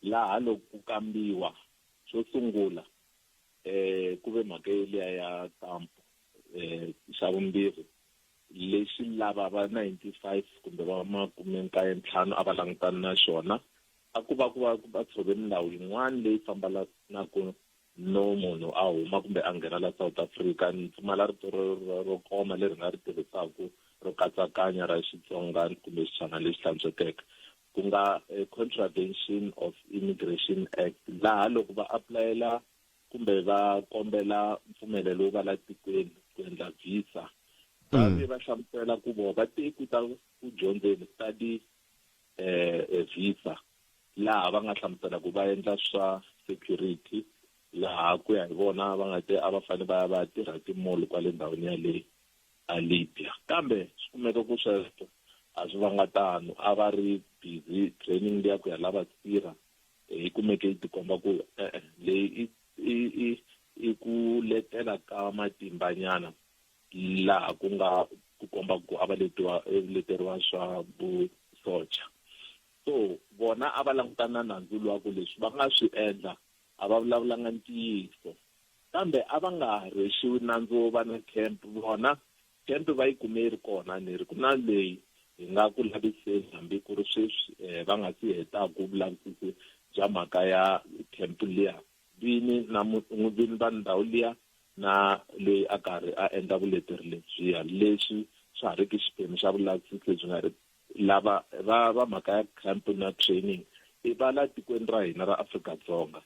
laha loko ku kambiwa xo sungula ku ve mhaka liya ya tampu xa vumbirhi lexi lava va 95 kumbe va 95 a va langutana na xona a ku va tshove milawu yin'wana leyi fambelanaka no munhu a huma kumbe a nghena la South Africa. Ni pfumala rito ro koma leri nga ri tirhisaka ro katsakanya ra Xitsonga kumbe Xichana lexi hlantswekeke, ku nga Contravention of Immigration Act, laha loko va aplayela kumbe va kombela mpfumelelo wo va la tikweni ku endla visa va hlamusela ku vona va teku ta ku dyondzeni study visa, laha va nga hlamusela ku va endla swa security, laha ku ya hi vona va nga te a va fanele va ya va tirha timall kwale ndhawini ya le Libya. Kambe swi kumeka ku sweswo a swi vanga tano, a va ri busy training liya ku ya lava tirha hi kumeke yi tikomba ku leyi i ku letela ka matimbanyana laha ku nga ku komba ku a va leteriwa swa vusocha. So vona a va langutana na nandzu luwa ku leswi va nga swi endla a va vulavulanga ntiyiso, kambe a va nga rhexiwi nandzu wo va na camp. Vona camp va yi kume yi ri kona, ni ri ku na leyi hi nga ku laviseni hambi ku ri sweswi va nga si hetaku vulavisisi bya mhaka ya camp liya, vini na n'wini va ndhawu liya na loyi a karhi a endla vuleteri lebyiya, leswi swi ha riki xiphemu xa vulavisisi lebyi nga ri lava va mhaka ya camp na training i va la tikweni ra hina ra Afrika-Dzonga,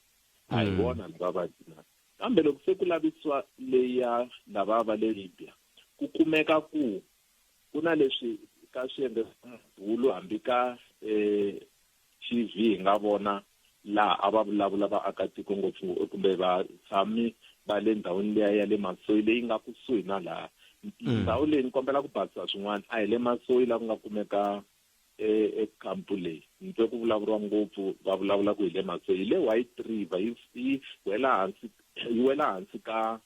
a hi vona lava va tina. Kambe loko se ku lavisiwa leya lava va le Libya ku kumeka ku na leswi ka swiyenge bulu hambi ka TV hi nga vona laha a va vulavula vaakatiko ngopfu kumbe vatshami va le ndhawini liya ya le Masoyi leyi nga kusuhi na laha ndhawu leyi. Ni kombela ku basisa swin'wana, a hi le Masoyi la ku nga kumeka kampu leyi, ni twe ku vulavuriwa ngopfu va vulavula ku hi le Masoyi, hi le White River, yi wela hansi ka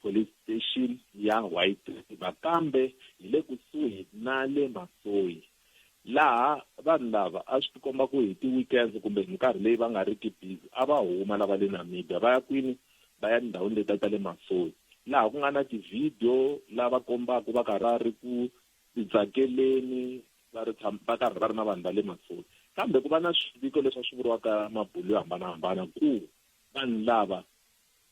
police station ya White River, kambe hi le kusuhi na le Masoyi, laha vanhu lava a swi komba ku hi ti-weekends kumbe hi nkarhi leyi va nga ri ki busy a va huma lava le Namibia va ya kwini, va ya ndhawini leti ta le Masoyi, laha ku nga na ti-video lava kombaka va karhi va ri ku titsakeleni va karhi va ri na vanhu va le Masoyi. Kambe ku va na swiviko leswi a swi vuriwaka mabulu yo hambanahambana ku vanhu lava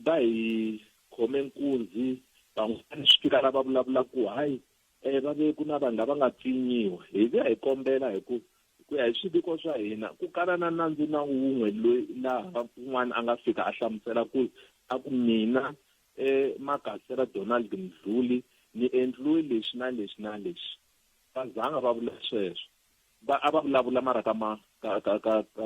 va hi khome nkunzi, van'wana swi fika lava vulavula ku hayi va ve ku na vanhu lava nga pfinyiwa. Hi vuya hi kombela hi ku ya hi swiviko swa hina ku kala na nandzu na wun'we loyi laha un'wana a nga fika a hlamusela ku a ku mina Makasela Donald Mdluli ni endliwe lexi na lexi na lexi. Va zanga va vula sweswo, a va vulavula mara ka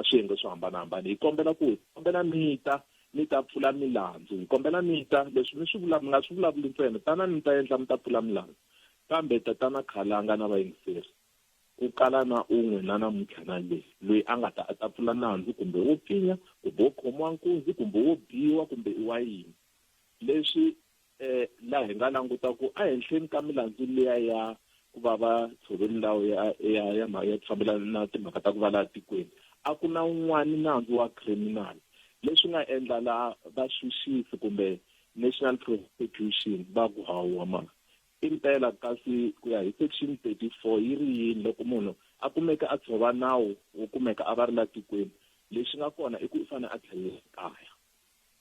swiyenge swo hambanahambana. Hi kombela mi ta pfula milandzu, hi kombela leswi mi swi vulavula swi vulavuli ntsena, tana mi ta endla mi ta pfula milandzu. Kambe tatana Khalanga na vayingiseri ku kala na un'we na namuntlha na loyi a nga ta pfula nandzu kumbe wo pfinya kumbe wo khomiwa nkunzi kumbe wo biwa kumbe i wa yini. Leswi laha hi nga languta ku a henhleni ka milandzu liya ya ku va va tshove milawu ya fambelana na timhaka ta ku va laha tikweni, a ku na un'wana nandzu wa criminal leswi nga endla laha vaxuxisi kumbe national prosecution va ku hawa impela kasi ku ya hi section 34 yi ri yini loko munhu a kumeka a tshova nawu wo kumeka a va ri la tikweni, lexi nga kona i ku i fanele a tlhelela kaya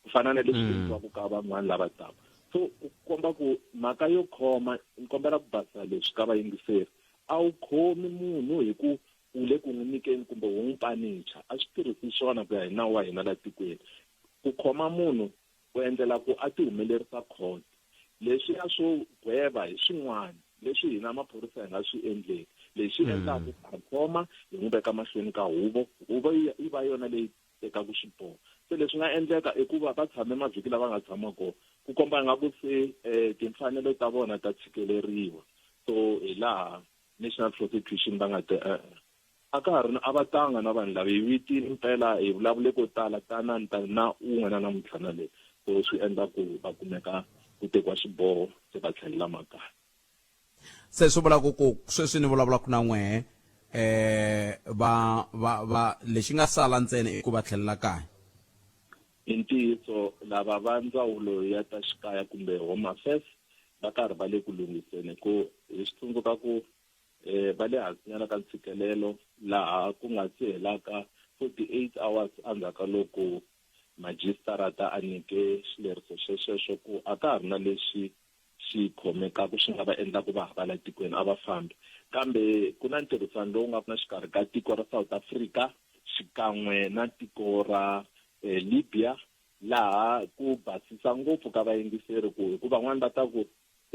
ku fana na leswi endliwaka ka van'wana lava taka. So ku komba ku mhaka yo khoma, ni kombela ku basisa leswi ka vayingiseri, a wu khomi munhu hi ku u le ku n'wi nyikeni kumbe u n'wi panicha, a swi tirhisi swona ku ya hi nawu wa hina la tikweni. Ku khoma munhu ku endlela ku a ti humelerisa court, leswi a swo gweva hi swin'wana leswi hina maphorisa hi nga swi endleki. Lexi endlaku a khoma hi n'wi veka mahlweni ka huvo yi va yona leyi tekaku xiboho. Se leswi nga endleka i ku va va tshame mavhiki lava nga tshama kona, ku komba nga ku se timfanelo ta vona ta tshikeleriwa. So hi laha national prosecution va nga a ka ha ri na a va tanga na vanhu lava hi vitini mpela hi vulavule ko tala tanani na un'we na namuntlha na le so swi endla ku va kumeka ku tekiwa xiboho se va tlhelela makaya. se swi vula ku sweswi ni vulavulaka na n'wehe va lexi nga sala ntsena i ku va tlhelela kaya. Hi ntiyiso lava va ndzawulo ya ta xikaya kumbe home affairs va karhi va le ku lunghiseni ku hi swi tsundzuka ku va le hansinyana ka ntshikelelo laha ku nga si helaka 48 hours endzhaku loko majistarata a nyike xileriso xexexo ku a ka ha ri na lexi xi khomekaka swi nga va endla ku va hava la tikweni a va fambi kambe ku na ntirhisano lowu nga na xikarhi ka tiko ra South Africa xikan'we na tiko ra Libya laha ku basisa ngopfu ka vayingiseri ku hikuva van'wani va ta ku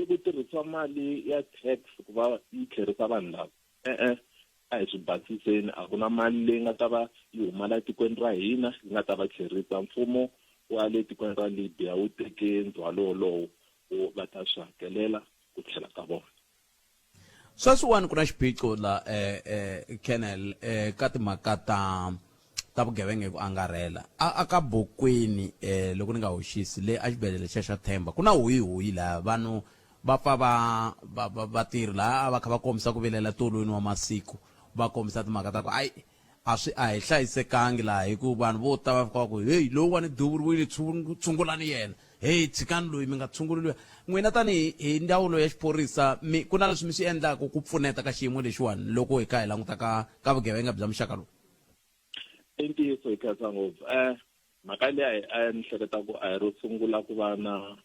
i ku tirhisiwa mali ya tax ku va yi tlherisa vanhu lava a hi swi basiseni a ku na mali leyi nga ta va yi huma la tikweni ra hina yi nga ta va tlherisa mfumo wa le tikweni ra Libya wu teke ndzhwalo wolowo wu va ta swi hakelela ku tlhela ka vona. Sweswiwani ku na xiphiqo la Kennel ka timhaka ta vugevenga hi ku angarhela a ka Bokweni loko ni nga hoxisi le a xibedhlele xa Themba ku na huyi laha vanhu va pfa va tirhi laha va kha va kombisa ku vilela tolweni wa masiku va kombisa timhaka ta ku a hi hlayisekangi laha hi ku vanhu vo ta va fika ku hey lowuwani duvuriwile tshungulani yena hey tshikani loyi mi nga tshunguleliwa n'wina tani hi ndzawulo ya xiphorisa ku na leswi mi swi endlaka ku pfuneta ka xiyimo lexiwani loko hi kha hi languta ka vugevenga bya muxaka lowu. I ntiyiso hi khensa ngopfu mhaka leyi a ni hleketa ku a hi ro sungula ku va na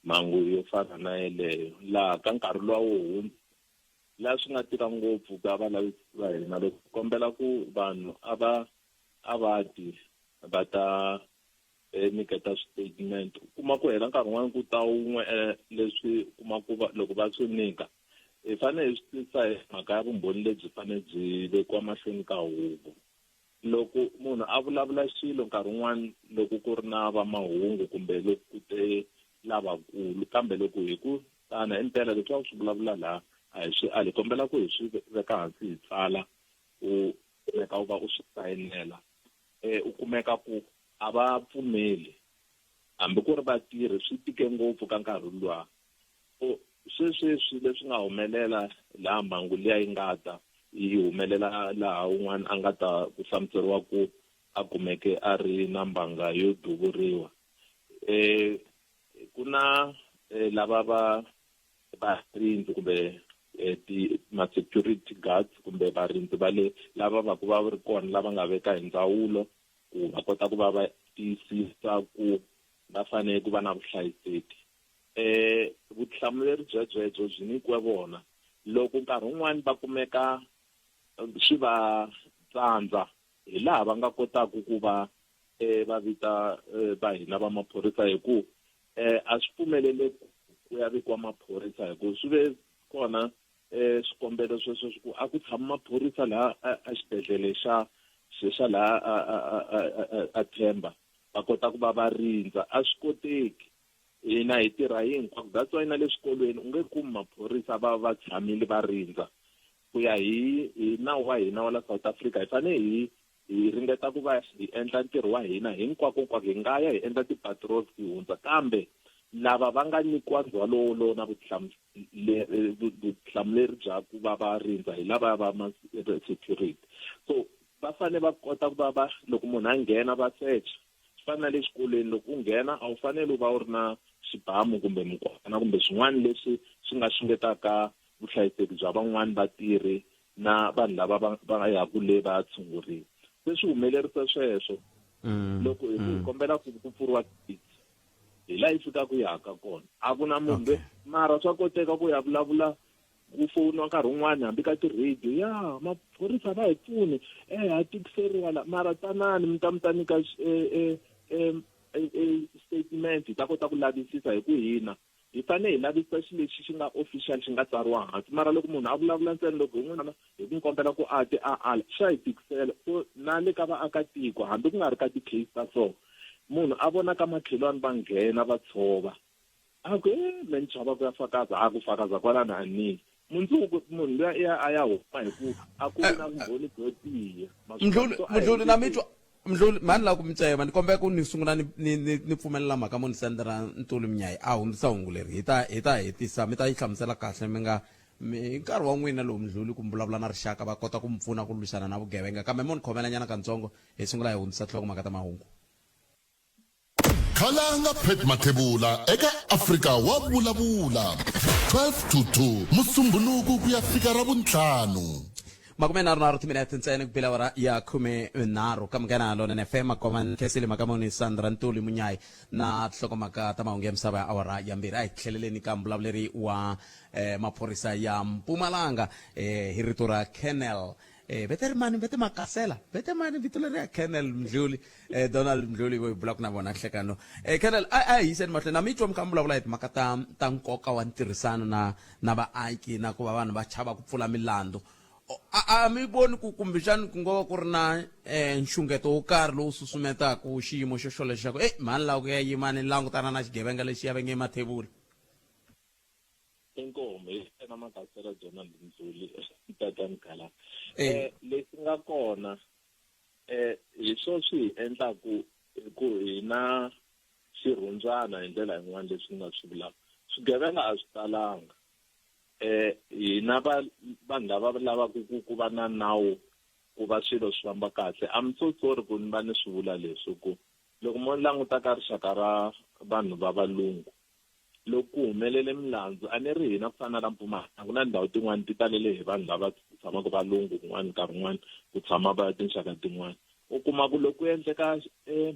mhangu yo fana na yeleyo laha ka nkarhi lowa wo hundza laha swi nga tika ngopfu ka valavisi va hina loko kombela ku vanhu a va ti va ta nyiketa statement kuma ku hela nkarhi wun'wana ku ta wun'we leswi kuma ku loko va swi nyika hi fanele hi swi tisa hi mhaka ya vumbhoni lebyi fanele byi vekiwa mahlweni ka huvo. Loko munhu a vulavula xilo nkarhi wun'wana loko ku ri na va mahungu kumbe loko ku te lavakulu kambe loko hi ku tana impela leswi a swi vulavula laha a hi swi ali kombela ku hi swi veka hansi hi tsala u kumeka u va u swi sayinela u kumeka ku a va pfumeli hambi ku ri vatirhi swi tike ngopfu ka nkarhi luwa sweswi leswi nga humelela laha mhangu liya yi nga ta yi humelela laha un'wana a nga ta ku hlamuseriwa ku a kumeke a ri na mbanga yo duvuriwa ku na lava va rindzi kumbe ma-security guards kumbe varindzi va le lava va ku va ri kona lava nga veka hi ndzawulo ku va kota ku va va tiyisisa ku va fanele ku va na vuhlayiseki. Vutihlamuleri byebyo byi nyikiwe vona loko nkarhi wun'wani va kumeka swi va tsandza hi laha va nga kotaka ku va va vita va hina va maphorisa hi ku a swi pfumelele ku ya vikiwa maphorisa hi ku swi ve kona swikombelo sweswo ku a ku tshama maphorisa laha a xibedhlele xa laha a Themba va kota ku va va rindza a swi koteki hina hi tirha hinkwako that's why na le swikolweni u nge kumi maphorisa va tshamile va rindza ku ya hi nawu wa hina wa la South Africa hi fanele hi ringeta ku va hi endla ntirho wa hina hinkwako hi nga ya hi endla ti-patrols hi hundza kambe lava va nga nyikiwa ndzhwalo wolowo na vutihlamuleri bya ku va va rindza hi lava va ma-security so va fanele va kota ku va loko munhu a nghena va search swi fana na le xikolweni loko u nghena a wu fanele u va u ri na xibamu kumbe mukwana kumbe swin'wana leswi swi nga xungetaka vuhlayiseki bya van'wani vatirhi na vanhu lava va yaku le va tshunguriwa se swi humelerisa sweswo loko hi kombela ku pfuriwa hi laha yi fikaka yi haka kona a ku na munhu mara swa koteka ku ya vulavula ku fowuniwa nkarhi wun'wani hambi ka ti-radio ya maphorisa va hi pfuni ha tikiseriwa la mara tanani mi ta nyika statement hi ta kota ku lavisisa hi ku hina hi fanele hi lavisisa xilo lexi xi nga official xi nga tsariwa hansi mara loko munhu a vulavula ntsena loko hi n'wana hi ku kombela ku a ti xa hi tikisela so na le ka vaakatiko hambi ku nga ri ka ti-case ta so munhu a vona ka makhelwani va nghena va tshova a ku me ni chava ku ya fakaza a ku fakaza kwalani a nini mundzuku munhu luya a ya huma hi ku a ku na vumbhoni byo tiya Mdluli na mitwa Mdluli mani la ku mitsema ni kombeka ku ni sungula ni pfumelela mhaka mo ni sendera Ntuli Mnyayi a hundzisa hungu leri hi ta hetisa mi ta yi hlamusela kahle mi nga nkarhi wa n'wina lowu Mdluli ku vulavula na rixaka va kota ku mi pfuna ku lwisana na vugevenga kambe mo ni khomelanyana katsongo hi sungula hi hundzisa nhlokomhaka ta mahungu. Khalanga Pet Mathebula eka Afrika wa vulavula 12 to 2 Musumbhunuku ku ya fika Ravuntlhanu. Makume naro timinete ntsena kupila wara ya 13 kamukana lona na FM koman kesile makamoni Sandra Ntuli Mnyayi na nhlokomhaka ta mahungu ya misava ya awara ya mbirhi a hi tlheleleni ka mbulavuleri wa maphorisa ya Mpumalanga hi rito ra Colonel vete makasela vete mani vito leri ya Colonel Mdluli Donald Mdluli vo block na vona nhlekano Colonel hi seni mahle na mitwa mkambulavula hi timhaka ta nkoka wa ntirhisano na vaaki na ku va vanhu va chava ku pfula milandzu a mi voni ku kumbexani ku ngova ku ri na nxungeto wo karhi lowu susumetaka xiyimo xo xolexo xa ku mani lawa ku ya yimani langutana na xigevenga lexi ya venge mathebula. Inkomo ena makasela Donald Mdluli tatani khala leswi nga kona hi swo swi endlaku ku hina xirhundzana hi ndlela yin'wana leswi nga swi vulaka swigevenga a swi talanga hina vanhu lava lavaka ku va na nawu ku va swilo swi famba kahle I'm so sorry ku ni va ni swi vula leswi ku loko mo languta ka rixaka ra vanhu va valungu loko ku humelele milandzu a ni ri hina ku fana na Mpumalanga ku na ndhawu tin'wana ti talele hi vanhu lava tshamaka valungu kun'wana nkarhi wun'wana ku tshama va tinxaka tin'wana u kuma ku loko ku endleka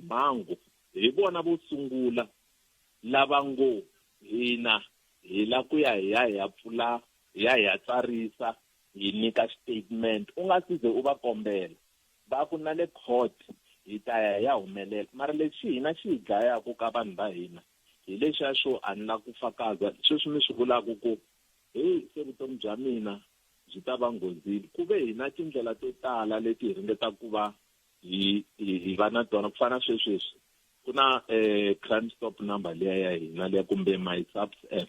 mhangu hi vona vo sungula lava ngo hina hi la ku ya hi pfula hi ya tsarisa hi nyika statement u nga size u va kombela va ku na le court hi ta ya humelela mara leswi hina xi hi dlayaka ka vanhu va hina hi leswiya swo a ni la ku fakaza sweswi mi swi vulaka ku se vutomi bya mina byi ta va nghozini ku ve hina tindlela to tala leti hi ringetaka ku va hi va na tona ku fana swesweswi ku na crime stop number liya ya hina liya kumbe my subs app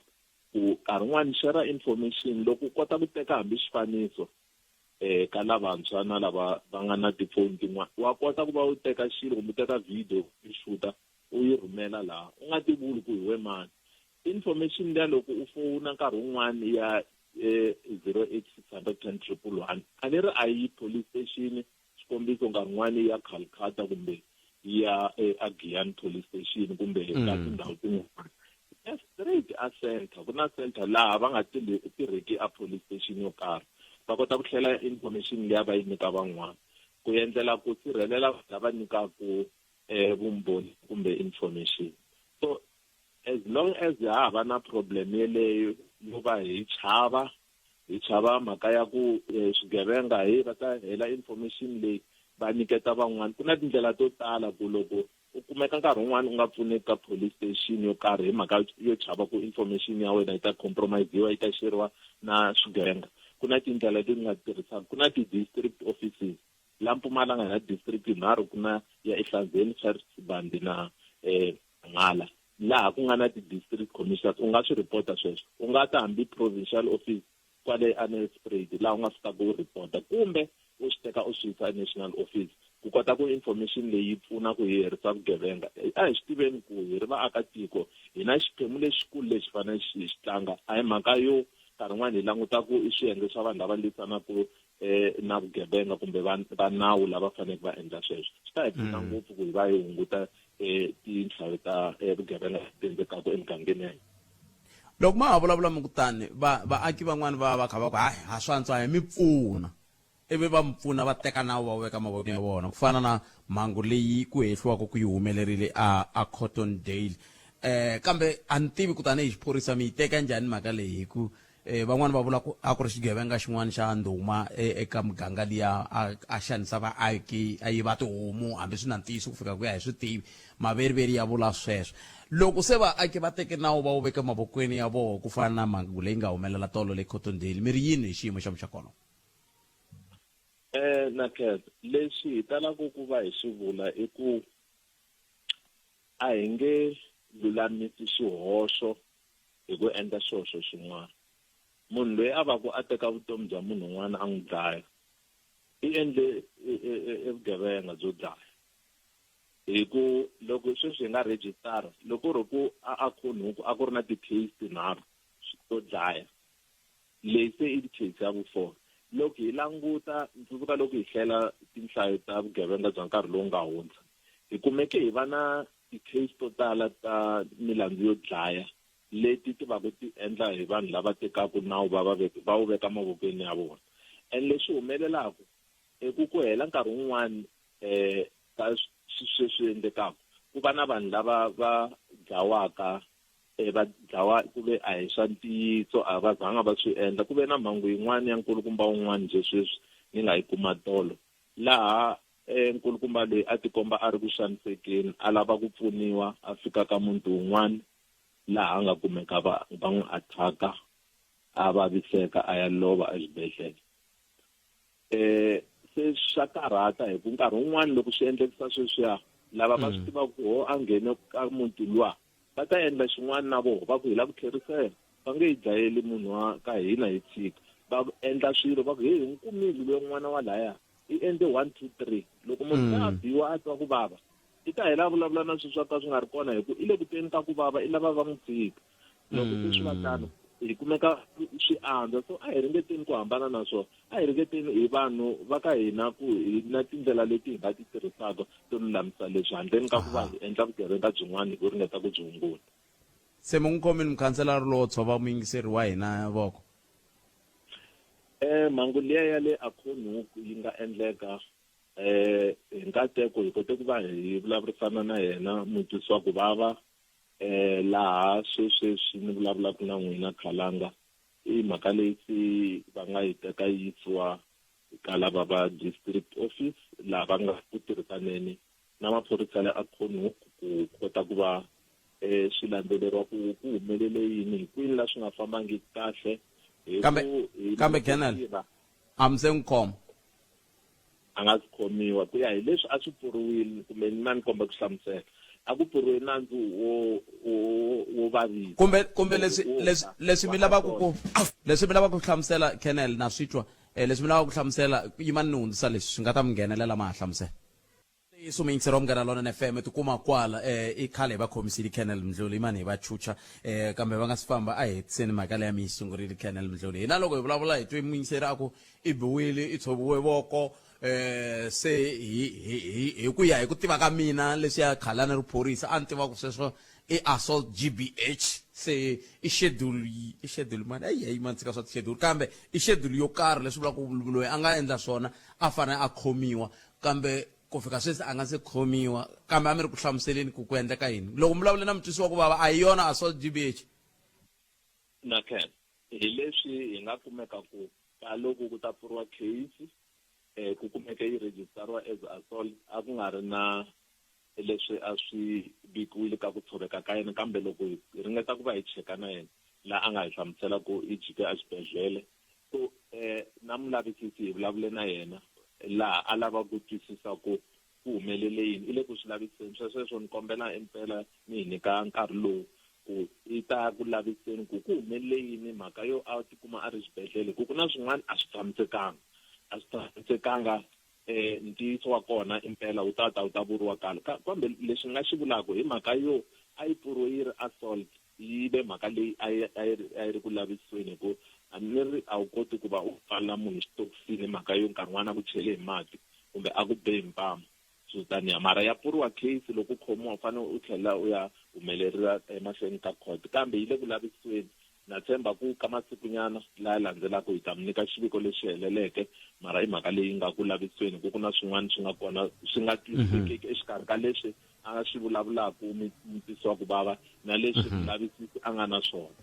ku nkarhi wun'wani share information loko u kota ku teka hambi xifaniso ka lavantshwa na lava va nga na tifoni tin'wana wa kota ku va u teka xilo kumbe u teka video u xuta u yi rhumela laha u nga tivuli ku hi we mani information liya loko u fowuna nkarhi wun'wani ya 0800 a ni ri a yi police station xikombiso nkarhi wun'wani ya Calcutta kumbe ya Giyani police station kumbe ka tindhawu tin'wana straight a center ku na center laha va nga tirheki a police station yo karhi va kota ku hlela information liya va yi nyika van'wana ku endlela ku sirhelela lava nyikaku vumbhoni kumbe information so as long as ha va na problem yeleyo yo va hi chava mhaka ya ku swigevenga va ta hela information leyi va nyiketa van'wana ku na tindlela to tala ku loko u kumeka nkarhi wun'wana u nga pfuneki ka police station yo karhi hi mhaka yo chava ku information ya wena yi ta compromise-iwa yi ta xeriwa na swigevenga ku na tindlela leti nga tirhisaka ku na ti-district offices la Mpumalanga na district yinharhu ku na ya Ehlanzeni Charlesband na Nghala laha ku nga na ti-district commissioners u nga swi reporta sweswo u nga ta hambi provincial office kwale Annandale laha u nga fika ku reporta kumbe u swi teka u swi yisa national office ku kota ku information leyi pfuna ku hi herisa vugevenga a hi swi tiveni ku hi ri vaakatiko hi na xiphemu lexikulu lexi fanele xi tlanga a hi mhaka yo nkarhi wun'wana hi languta ku i swiyenge swa vanhu lava lwisanaku na vugevenga kumbe va nawu lava faneleke va endla sweswo swi ta hi pfuna ngopfu ku hi va hi hunguta tinhlayo ta vugevenga leti endlekaka emugangeni ya hina. Loko ma ha vulavula mi kutani vaaki van'wana va kha va ku hayi ha swantswa hi mi pfuna ivi va mpfuna va teka nawu va veka mavokweni ya vona ku fana na mhangu leyi ku hehliwaka ku yi humelerile a Cottondale kambe a ni tivi kutani hi xiphorisa mi yi teka njhani mhaka leyi hi ku van'wana va vula ku a ku ri xigevenga xin'wana xa ndhuma eka muganga liya a xanisa vaaki a yiva tihomu hambi swi na ntiyiso ku fika ku ya hi swi tivi maveriveri ya vula sweswo loko se vaaki va teke nawu va wu veka mavokweni ya vona ku fana na mhangu leyi nga humelela tolo le Cottondale mi ri yini hi xiyimo xa muxakono Naked leswi hi talaka ku va hi swi vula i ku a hi nge lulamisi xihoxo hi ku endla swihoxo swin'wana munhu loyi a va ku a teka vutomi bya munhu un'wana a n'wi dlaya i endle vugevenga byo dlaya hi ku loko sweswi hi nga register loko ri ku a khonhuku a ku ri na ti-case tinharhu to dlaya leyi se i case ya vu-4 loko hi languta tsundzuka loko hi hlela tinhlayo ta vugevenga bya nkarhi lowu nga hundza hi kumeke hi va na ti-case to tala ta milandzu yo dlaya leti ti va ku ti endla hi vanhu lava tekaka nawu va wu veka mavokweni ya vona and leswi humelelaka ku hela nkarhi wun'wani ka sweswi endlekaka ku va na vanhu lava va dlawaka va dlawa ku ve a hi swa ntiyiso a va zanga va swi endla ku ve na mhangu yin'wana ya nkulukumba wun'wana bye sweswi ni nga yi kuma tolo laha nkulukumba loyi a tikomba a ri ku xanisekeni a lava ku pfuniwa a fika ka muti wun'wana laha a nga kumeka va n'wi athaka a vaviseka a ya lova exibedhlele se swa karhata hi ku nkarhi wun'wana loko swi endlekisa sweswiya lava va swi tiva ku a nghene ka muti luwa va ta endla xin'wana na vona va ku hi lava ku tlherisela va nge hi dlayeli munhu wa ka hina hi tshika va endla swilo va ku hi n'wi kumile loyi n'wana wa laya i endle 1 2 3 loko munhu a biwa a twa ku vava i ta hela vulavula na swilo swa ka swi nga ri kona hi ku i le ku teni ka ku vava i lava va n'wi tshika loko swi va tano hi kumeka swi andza so a hi ringeteni ku hambana na swona a hi ringeteni hi vanhu va ka hina ku hi na tindlela leti hi nga ti tirhisaka to lulamisa leswi handleni ka ku va hi endla vugevenga byin'wana hi ku ringeta ku byi hunguta se mo n'wi khomini mukhanselara lowo tshova muyingiseri wa hina voko mhangu liya ya le akhonhuku yi nga endleka hi nkateko hi kote ku va hi vulavurisana na yena mutwisiwa ku vava laha sweswi ni vulavulaka na n'wina Khalanga i mhaka leyi va nga yi teka yi yisiwa ka lava va district office laha va nga ku tirhisaneni na maphorisa le akhonhuku ku kota ku va swi landzeleriwa ku humelele yini hi kwini la swi nga fambangi kahle kambe Colonel a mi se n'wi khoma a nga si khomiwa ku ya hi leswi a swi pfuriwile kumbe mina ni komba ku hlamusela a ku pfuriwe nandzu wo vavisa kumbe leswi mi lavaka ku hlamusela Colonel na swi twa leswi mi lavaka ku hlamusela yimani ni hundzisa leswi swi nga ta mi nghenelela ma ha hlamusela iso muyingiseri wa Munghana Lonene FM tikuma kwala i khale va khomisile Colonel Mdluli imani hi va chucha kambe va nga si famba a hetiseni mhaka leya mi yi sungurile Colonel Mdluli hina loko hi vulavula hi twe muyingiseri aku i biwile i tshoviwe voko se hi ku ya hi ku tiva ka mina leswi ya khalani ri phorisa a ni tiva ku sweswo i assault GBH se i schedule mani ayi mani tsika swa schedule kambe i schedule yo karhi leswi vula ku loyi a nga endla swona a fanele a khomiwa kambe ku fika sweswi a nga se khomiwa kambe a mi ri ku hlamuseleni ku endleka yini loko mi vulavule na mutwisiwa ku vava a hi yona assault GBH na Ken hi leswi hi nga kumeka ku ka loko ku ta pfuriwa case ku kumeka yi registerwa as assault a ku nga ri na leswi a swi bikiwile ka ku tshoveka ka yena kambe loko hi ringeta ku va hi cheka na yena laha a nga hi hlamusela ku i jike exibedhlele so na mulavisisi hi vulavule na yena laha a lava ku twisisa ku humelele yini i le ku swi laviseni sweswo ni kombela impela ni hi nyika nkarhi lowu ku i ta ku laviseni ku humelele yini mhaka yo a tikuma a ri xibedhlele ku na swin'wana a swi tshamisekanga ntiyiso wa kona impela u ta vuriwa kale kambe leswi nga xi vulaka hi mhaka yo a yi pfuriwe yi ri assault yi ve mhaka leyi a yi ri ku laviseni hi ku a ni ri a wu koti ku va u pfala munhu xitokisini mhaka yo nkarhi n'wana ku chele hi mati kumbe a ku be hi mpamu so taniya mara ya pfuriwa case loko u khomiwa u fanele u tlhela u ya humelerisa emahlweni ka court kambe yi le ku laviseni na tshemba ku ka masikunyana laha landzelaka hi ta mi nyika xiviko lexi heleleke mara hi mhaka leyi nga ku laviseni ku na swin'wana swi nga kona swi nga twisekeki exikarhi ka leswi a nga swi vulavulaka mutwisiwa ku vava na leswi lavisisi a nga na swona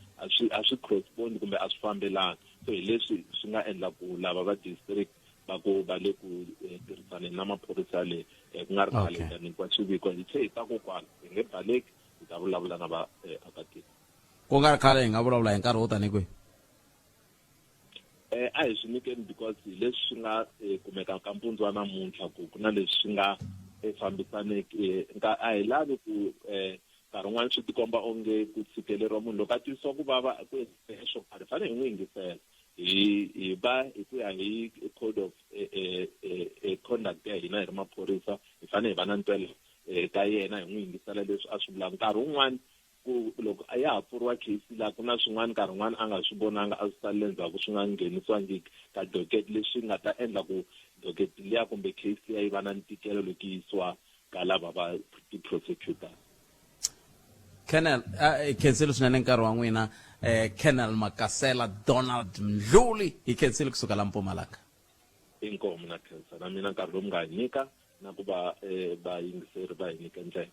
a swi correspond kumbe a swi fambelani so hi leswi swi nga endla ku lava va district va le ku tirhisaneni na maphorisa leyi ku nga ri khale ta nyikiwa xiviko hi tlhe hi ta kokwala hi nge baleki hi ta vulavula na vaakatiko ku nga ri khale hi nga vulavula hi nkarhi wo tani kwihi a hi swi nyikeni because leswi swi nga kumeka ka mpundzu wa namuntlha ku na leswi swi nga fambisaneki a hi lavi ku nkarhi wun'wana swi tikomba onge ku tshikeleriwa munhu loko a twisiwa ku vava ku swo karhi fanele hi n'wi yingisela hi va hi ku ya hi code of conduct ya hina hi ri maphorisa hi fanele hi va na ntwelo ka yena hi n'wi yingisela leswi a swi vulaka nkarhi wun'wana ku loko a ya ha pfuriwa case laha ku na swin'wana nkarhi wun'wana a nga swi vonanga a swi salele ndzhaku swi nga nghenisiwangiki ka docket leswi nga ta endla ku docket liya kumbe case liya yi va na ntikelo loko yi yisiwa ka lava va ti-prosecutor. Colonel khensile swinene nkarhi wa n'wina Colonel Makasela Donald Mdluli hi khensile kusuka la Mpumalanga. Inkomo na khensa na mina nkarhi lowu nga hi nyika na ku va yingiseri va hi nyika ndlela.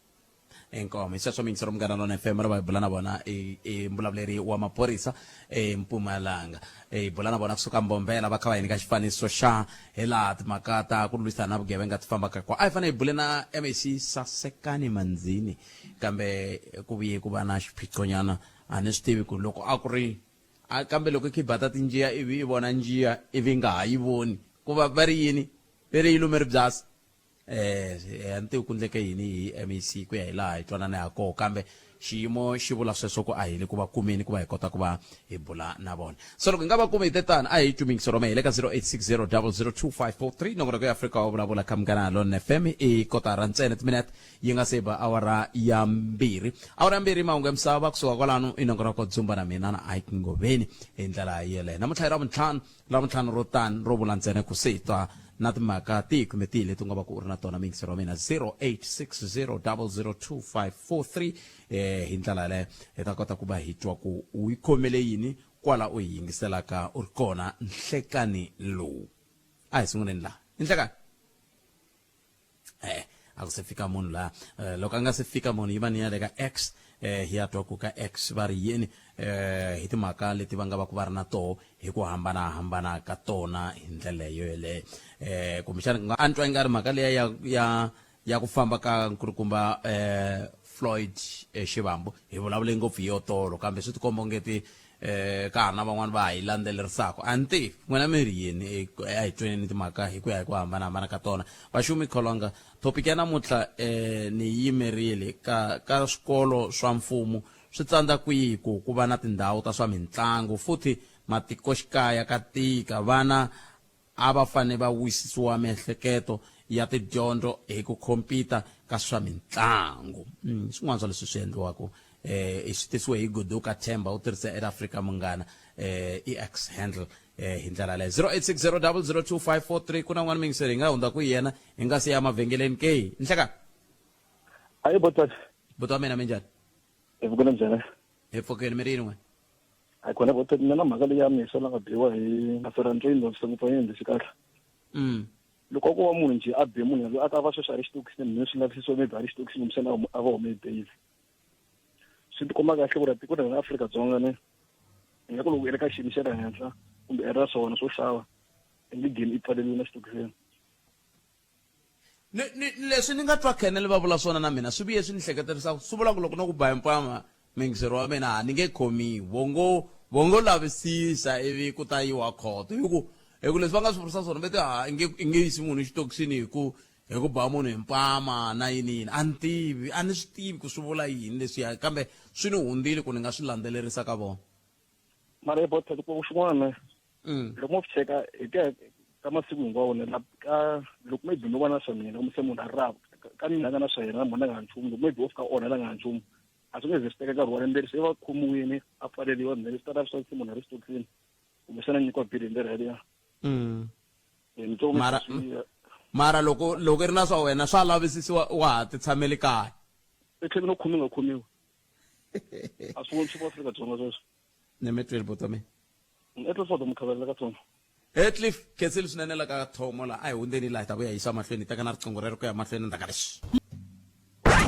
Inkomo isaswo mingisero Munghana Lonene FM ra va bula na vona mbulavuleri wa maphorisa Mpumalanga bula na vona kusuka Mbombela va kha va hi nyika xifaniso xa hela timhaka ta ku lwisana na vugevenga ti fambaka kwa a hi fanele hi bule na MAC Sasekani Manzini kambe ku vuye ku va na xiphiqonyana a ni swi tivi ku loko a ku ri kambe loko i khibata tinjiya ivi i vona njiya ivi nga ha yi voni ku va va ri yini ve ri yilumeri byasi anti ku ndleke yini hi MEC ku ya hi laha hi twanana ha kona kambe xiyimo xi vula sweswo ku a hi le ku va kumeni ku va hi kota ku va hi bula na vona so loko hi nga va kumi hi tetani a hi cumingisi rome hi le ka 0860 0025543 nongonoko ya Afrika wa vulavula kha Munghana Lonene FM i kotara ntsena timinete yi nga se ba awara ya mbirhi mahungu ya misava kusuka kwalano i nongonoko dzumba na mina na Ike Ngoveni hi ndlela yeleyo namuntlha hi ravuntlhanu ro tani ro vula ntsena ku sitwa na timhaka tihi kumbe tihi leti u nga va ku u ri na tona mingisi ra mina 0860 0025543 hi ndlela yaleyo hi ta kota ku va hi twa ku u yi khomele yini kwala u yi yingiselaka u ri kona nhlekani lowu a hi sunguleni laha i nhlekani a ku se fika munhu laha loko a nga se fika munhu yi va ni ya le ka X hi ya twa ku ka X va ri yini hi timhaka leti va nga va ku va ri na toho hi ku hambanahambana ka tona hi ndlela yeleyo kumbexana a ni twa nga ri mhaka leya ya ku famba ka nkulukumba Floyd Shivambu hi vulavule ngopfu hi yo tolo kambe swi tikomba ongeti ka hana van'wana va ha yi landzelerisaka a ni tivi n'wina mi ri yini a hi tweni timhaka hi ku ya hi ku hambanahambana ka tona vaxumi kholonga topic ya namuntlha ni yimerile ka swikolo swa mfumo swi tsandza kwihi ku va na tindhawu ta swa mitlangu futhi matikoxikaya ka tika vana a va fane va wisisiwa miehleketo ya tidyondzo hi ku khompita ka swa mitlangu swin'wana swa leswi swi endliwaka swi tisiwe hi Godoka Themba u tirhisa Air Africa Munghana EX handle hi ndlela leyo 0860 0025543 ku na n'wana mingiseri hi nga hundza ku yena hi nga si ya mavhengeleni ke nhleka hayi bota mina minjani evukela njhani hi pfukeni mi ri yini n'we hayi kona botati mina mhaka leyi ya misa la nga biwa hi aferantsweni lo sengupanyeni lexi kahle loko ku va munhu nje a be munhu loyi a ta va sweswi a ri xitokisini mina swi lavisisiwa maybe a ri xitokisini misena a va hume daily swi tikomba kahle ku ri tiko ra Afrika-Dzonga ne hi nga ku loko i ri ka xiyimo xa le henhla kumbe i ri na swona swo xava i nge geni i pfaleliwe na xitokisini leswi ni nga twa Khenele va vula swona na mina swi vuye swi ni hleketerisa swi vula ku loko no ku ba mpama mingisero wa mina ni nge khomiwi vongo lavisisa ivi ku ta yiwa khoto hi ku leswi va nga swi vurisa swona vete i nge yisi munhu xitokisini hi ku ba munhu hi mpama na yini a ni tivi a ni swi tivi ku swi vula yini leswiya kambe swi ni hundzile ku ni nga swi landzelerisa ka vona mara hi bota ku xin'wana loko mo swi cheka hi ka masiku hinkwawo loko maybe no vona swa mina se munhu a rava ka mina nga na swa yena na mona nga nchumu loko maybe wo fika onhela nga nchumu a swi nge ze swi teka nkarhi wa lemberi se va khomiwini a pfaleliwa mine swi tala swa se munhu a ri xitokisini kumbe se na nyikiwa bili hi ndlela yaleyo mara loko i ri na swa wena swa lavisisiwa wa ha ti tshameli kaya i tlhela no khomiwa a swi voni swi va Afrika-Dzonga sweswo ni mi tweli bota mina etlifoto mukhavelela ka tsona Hetlif Khensile swinene la ka thomo la a hi hundzeni laha hi ta vuya hi yisa mahlweni teka na riqingho rero ku ya mahlweni ndzhaku ka lexi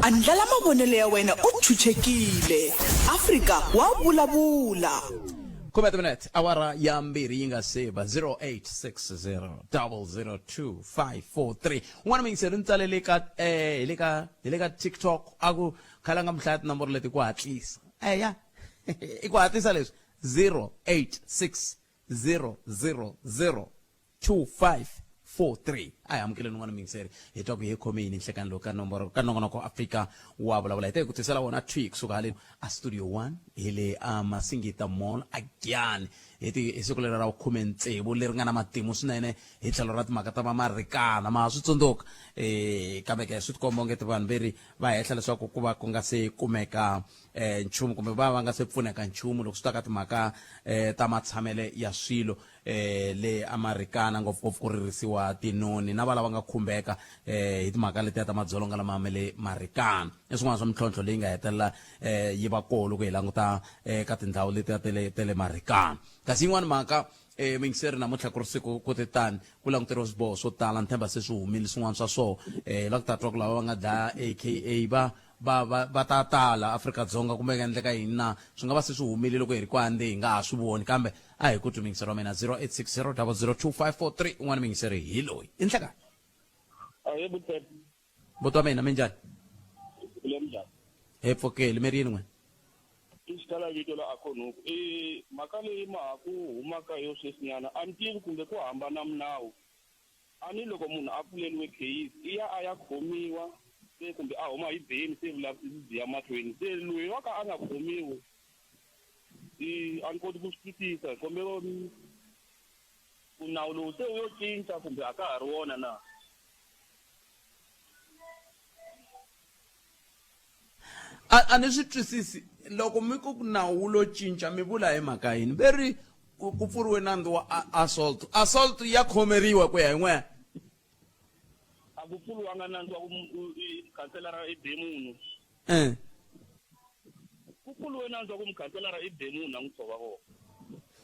andlala mavonelo ya wena u chuchekile Afrika wa vulavula kumbe minute awara ya mbirhi yi nga seva 0860 0025543 n'wana mingiseri ni tsalele hi le ka TikTok aku khalanga mhlaya tinomboro leti ku hatlisa ya i ku hatlisa leswi 086 0002543 a hi amukeleni n'wana mingiseri hi twa ku hi khomini nhlekani lowu ka nomboro ka nongonoko Afrika wa vulavula hi te hi ku tisela wona twi kusuka haleni a studio 1 hi le a Masingita Mall a Giyani hi siku leri ra 16 leri nga na matimu swinene hi tlhelo ra timhaka ta Marikana ma swi tsundzuka kambe ke swi tikomba ongeti vanhu veri va hehla leswaku ku va ku nga se kumeka nchumu kumbe va nga se pfuneka nchumu loko swi ta ka timhaka ta matshamele ya swilo le Amerikana ngopfungopfu ku ririsiwa tinoni na valava nga khumbeka hi timhaka letiya ta madzolonga lama le Marikana i swin'wana swa mintlhontlho leyi nga hetelela yi va kolo loko hi languta ka tindhawu letiya tele Marikana kasi yin'wana mhaka mingiseri namuntlha ku ri siku ku titani ku languteriwa swiboho swo tala ni themba se swi humile swin'wana swa swoho la ku ta twa ku lava va nga dlaya aka va ta tala Afrika-Dzonga kumbe ka endleka yini na swi nga va se swi humile loko hi ri kwande hi nga ha swi voni kambe a hi ku twi mingiseri wa mina 0860 002 un'wana mingiseri hi loyi i nhlekani buti wa mina minjhani hi pfukeli mi ri yini n'wina Isitala vito la Akhonuku mhaka leyi ma ha ku humaka yo sweswinyana a ni tivi kumbe ku hambana mnawu a ni loko munhu a pfuleliwe case i ya a ya khomiwa se kumbe a huma hi beni se vulavisisi byi ya mahlweni se loyi wa ka a nga khomiwi a ni koti ku swi twisisa kumbe nawu lowu se yo cinca kumbe a ka ha ri wona na a ni swi twisisi loko mi ku nawu lo cinca mi vula hi mhaka yini veri ku pfuriwe nandzu wa assault ya khomeriwa ku ya hi n'wena a ku pfuriwanga nandzu wa mukhanselara i be munhu ku pfuriwe nandzu wa ku mukhanselara i be munhu na n'wi tshova kona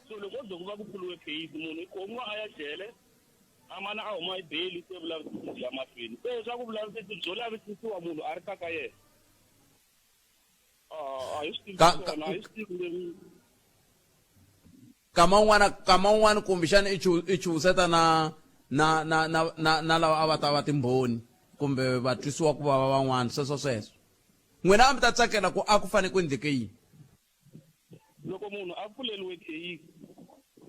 so loko o ze ku va ku pfuriwe case munhu i khomiwa a ya jele a mana a huma hi beli se vulavisisi byi ya mahlweni se swa ku vulavisisi byo lavisisiwa munhu a ri ka yena kama un'wana kumbexana i chuvuseta na lava a va ta va timbhoni kumbe va twisiwa ku vava van'wana sweswo n'wina a mi ta tsakela ku a ku fane ku endleke yini loko munhu a pfuleliwe case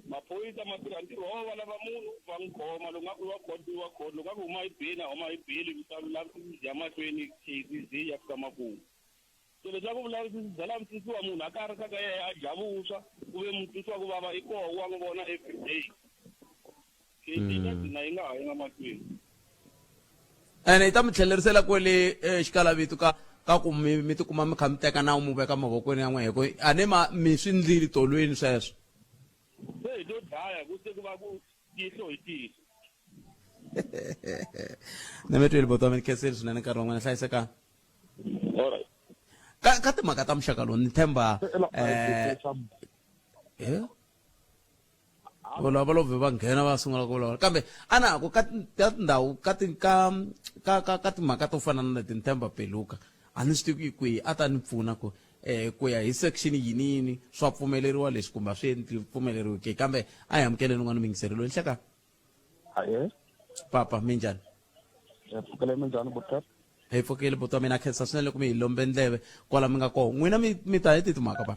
maphorisa ma tirha ntirho wa va lava munhu va n'wi khoma loko nga ku wa court loko a ku huma hi beni a huma hi beli vulavisisi bya mahlweni case ze ya fika makumu so leswaku vulavisisi bya lavisisiwa munhu a karhi ka yena a dya vuswa ku ve mutwisiwa ku vava i koho wa n'wi vona everyday case ka dina yi nga ha yi nga mahlweni ene i ta mi tlhelerisela kwele xikalavito ka ku mi tikuma mi kha mi teka nawu mu veka mavokweni ya n'we hiko a ne mi swi ndlile tolweni sweswo se hi to dlaya ku se ku va ku tihlo hi tihlo ni mi twile buti wa mina khenseli swinene nkarhi wa n'wena hlayisekani ka timhaka ta muxaka lowu ni themba vulavula va nghena va sungula ku vulavula kambe a na ku ka tindhawu ka timhaka to fana na leti ni themba Peluka a ni swi tivi kwihi a ta ni pfuna ku ya hi section yinini swa pfumeleriwa leswi kumbe a swi endli pfumeleriwi ke kambe a hi amukeleni n'wana mingiseri loyi nhlekani papa minjhani pfukele minjhani buti hi pfukile buti wa mina khensa swinene loko mi hi lombe ndleve kwala mi nga koho n'wina mi ta hi ti timhaka pa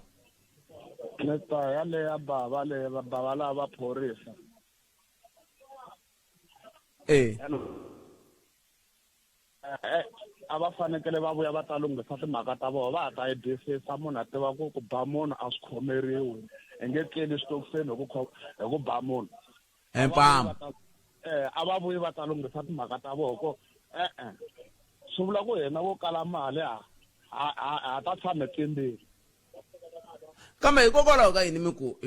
ni ta yaleya bava lava phorisa a va fanekele va vuya va ta lunghisa timhaka ta vona va ha ta yi disisa munhu a tiva ku ba munhu a swi khomeriwi hi nge tleli switokiseni hi ku ba munhu empama a va vuyi va ta lunghisa timhaka ta vona ko swi vula ku yena wo kala mali a ta tshame tsimbili kambe hikokwalaho ka yini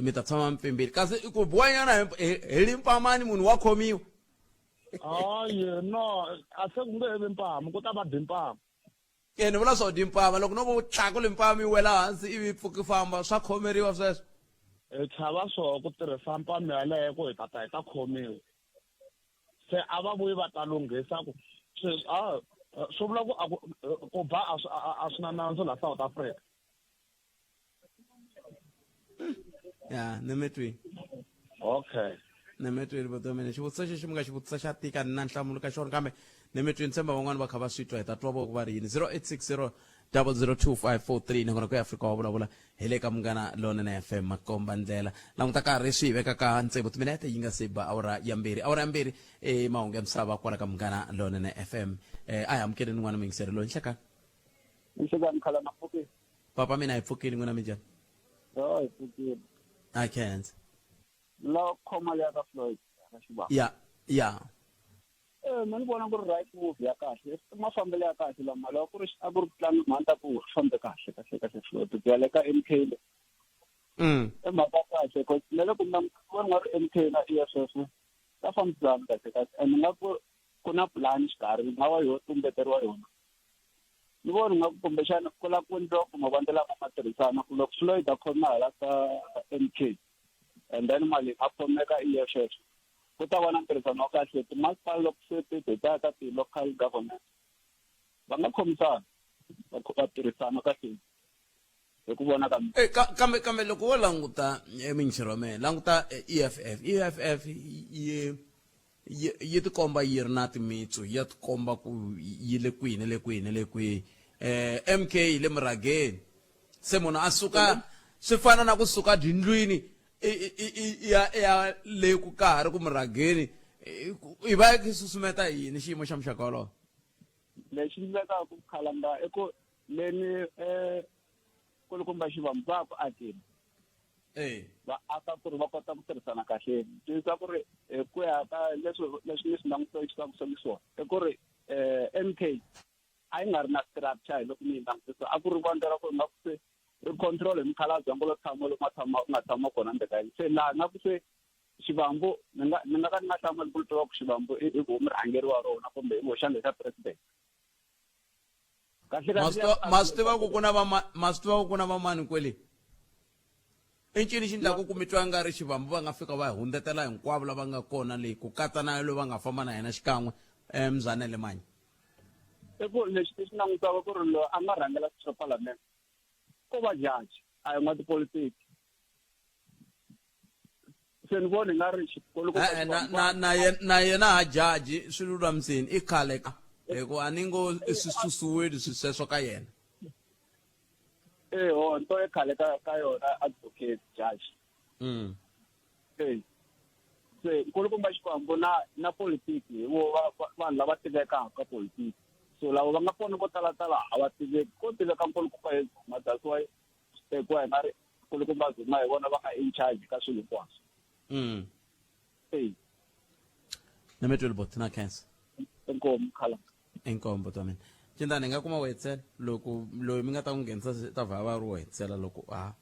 mi ta tshama mpfimbili kasi i ku buwanyana hi limpamani munhu wa khomiwa hayi no a se ku nge vi mpama ku ta va dimpama ke ni vula swo dimpama loko no vo tlaku limpama yi wela hansi ivi pfuki famba swa khomeriwa sweswo hi chava swoho ku tirhisa mpama yaleyo ku hi ta khomiwa se a va vuyi va ta lunghisa ku swi vula ku ba a swi na nandzu la South Africa ya ni mi twi okay ni mi twile buti wa mina xivutiso xexi mi nga xivutiso xa tika ni na nhlamulo ka xona kambe ni mi twini tshemba van'wani va kha va swi twa hi ta twa voko va ri yini 0860 002543 nongona ku Africa wa vulavula hi le ka Munghana Lonene FM makomba ndlela languta karhi swi veka ka ntsevu timinete yi nga se ba awara ya mbirhi mahungu ya misava kwala ka Munghana Lonene FM a hi amukeli n'wana mingiseri lo nhleka Nhlekani khala na pfuki. papa mina hi pfukile n'wana minjhani Hi pfukile. I can't La khoma ya ka Floyd ka Xibamu. yeah Mani vona ku ri right move ya kahle. Mafambelo ya kahle lama loko ku ri a ku ri plan mhanta ku fambe kahle Floyd. Ku ya le ka MK. Emhaka kahle ko lele ku na vona ri MK na EFF. Ta fambisana kahle and nga ku na plan xikarhi nga wa yo tumbeteriwa yona. Ni vona nga kumbexana ku la ku ndlo ku mavandla lama ma tirhisana ku loko Floyd a khoma hala ka MK and then mali a khomeka EFF ku ta va na ntirhisano wa kahle timasipala loko se ti ta ka ti-local government va nga khomisana va tirhisana kahle hi ku vona kambe loko wo languta minxiro wa mehe languta EFF yi tikomba yi ri na timitsu ya tikomba ku yi le kwihi MK le murhageni se munhu a suka swi fana na kusuka dindlwini ya le ku karhi ku murhageni i va yi susumeta yini xiyimo xa muxaka wolowo lexi ndlekaka ku khalanga i ku leni kulukumba Xibamu va ku akeni va aka ku ri va kota ku tirhisana kahle tisa ku ri ku ya ka leswi ni swi langutisaka swona i ku ri MK a yi nga ri na structure loko ni yi langutisa a ku ri vandla ku nga ku se ri control hi mukhalabye ngolo tshama lo nga tshama kona ndeka se laha nga ku se Xibamu ni nga ka ni nga hlamali ku tiva ku Xibamu i ku murhangeri wa rona kumbe i moxandla xa president maswi tiva ku kuna vamani kwele i ncini xi ndlaku ku mi twa nga ri Xibamu va nga fika va hi hundetela hinkwavo lava nga kona leyi ku katsa na loyi va nga famba na yena xikan'we Mzanele Manyi i ku lexi ti xi langutaka ku ri loyi a nga rhangela swa palamende ko va jaji a hi n'watipolitiki se ni voni nga ri na yena ha jaji swi lulamisini i khale ka hikuva a ni ngo swi susiweli swi sweswo ka yena nto i khale ka yona advocate judge se nkulukumba Xibamu na politiki vo vanhu lava tivekaka ka politiki so lava va nga kona vo talatala a va tiveki ko tiveka nkulukumba Zuma that's why ku nga ri nkulukumba Zuma hi vona va nga in charge ka swilo hinkwaswo na metweli bot na cancer enkomo khala enkombo ta mina cindani hi nga kuma wetsela loko loyi mi nga ta n'wi nghenisa ta vhava ri wetsela loko a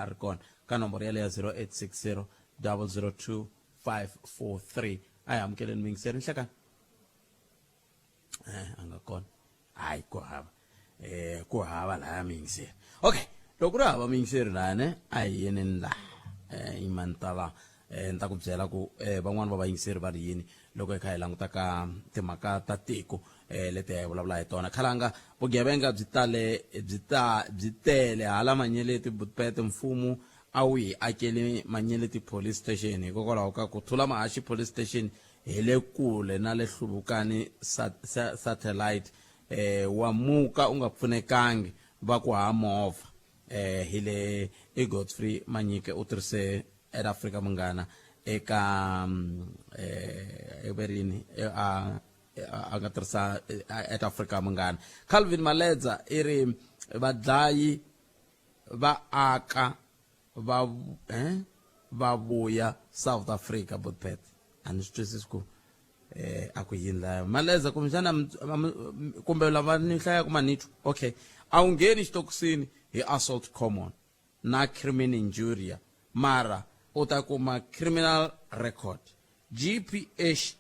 ri kona ka nomboro yaleyo 0860 002 543 a hi amukeleni mingiseri nhlekani a nga kona hayi ku hava laya mingiseri okay loko ri hava mingiseri lane a hi yeneni laha imantala ni ta ku byela ku van'wani va vayingiseri va ri yini loko hi kha hi languta ka timhaka ta tiko leti hi vulavula hi tona khalanga vugevenga byi tele hala manyeleti Buthpet mfumo a wu hi akele manyeleti police station hikokwalaho ka ku thula mahaxi police station hi le kule na le Hluvukani satellite wa muka u nga pfunekangi va ku ha movha hi le Godfrey Manyike u tirhise at Africa Munghana eka everini a nga tirhisa at Africa Munghana Calvin Maledza i ri vadlayi va aka va vuya South Africa Buthpet a ni swi twisisi ku a ku yini layo Maledza kumbe lava ni hlaya ku manithu okay a wu ngheni xitokisini hi assault common na criminal injuria mara u ta kuma criminal record GBH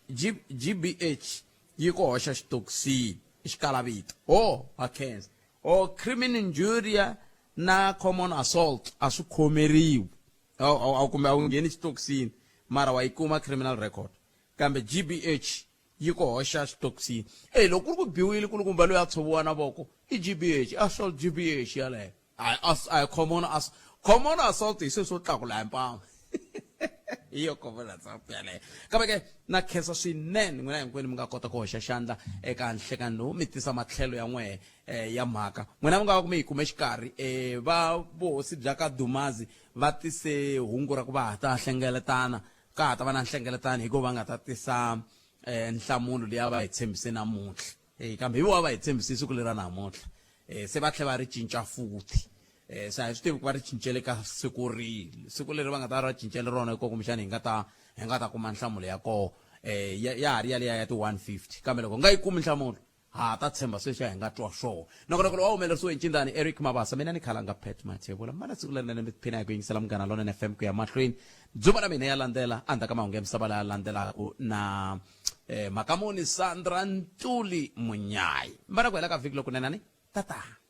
yi ku hoxa xitokisini xikalavito akhensa criminal injuria na common assault a swi khomeriwi kumbe a wu ngheni xitokisini mara wa yi kuma criminal record kambe GBH yi ku hoxa xitokisini loko ku ri ku biwile kulukumba loyi a tshoviwa na voko i GBH assault GBH yaleyo a common assault hi sweswo tlakula hi mpama iyo kovola tsapele kambe ke na khensa swinene n'wina hinkwenu mi nga kota ku hoxa xandla eka nhlekani lowu mi tisa matlhelo ya n'wehe ya mhaka n'wina mi nga va ku mi hi kume xikarhi va vuhosi bya ka Dumazi va tise hungu ra ku va ha ta hlengeletana ka ha ta va na nhlengeletano hikuva va nga ta tisa nhlamulo leyi va hi tshembise namuntlha kambe hi vona va hi tshembise siku lera namuntlha se va tlhe va ri cinca futhi se a hi swi tivi ku va ri cincele ka siku rihi siku leri va nga ta ra cincele rona hiko kumbexana hi nga ta kuma nhlamulo ya koho ya ha ri yaliya ya ti-150 kambe loko nga yi kumi nhlamulo ha ta tshemba sweswi hi nga twa swoho nokonoko lowu wa humelerisiwe hi ncindani Eric Mabasa mina ni khalanga Pat Mathebula mana siku lerinene mi tiphina hi ku yingisela Munghana Lonene FM ku ya mahlweni dzuba na mina ya landzela andza ka mahungu ya misava laya landzelaka na Makamoni Sandra Ntuli Munyayi mbana ku hela ka vhiki lokunenani tata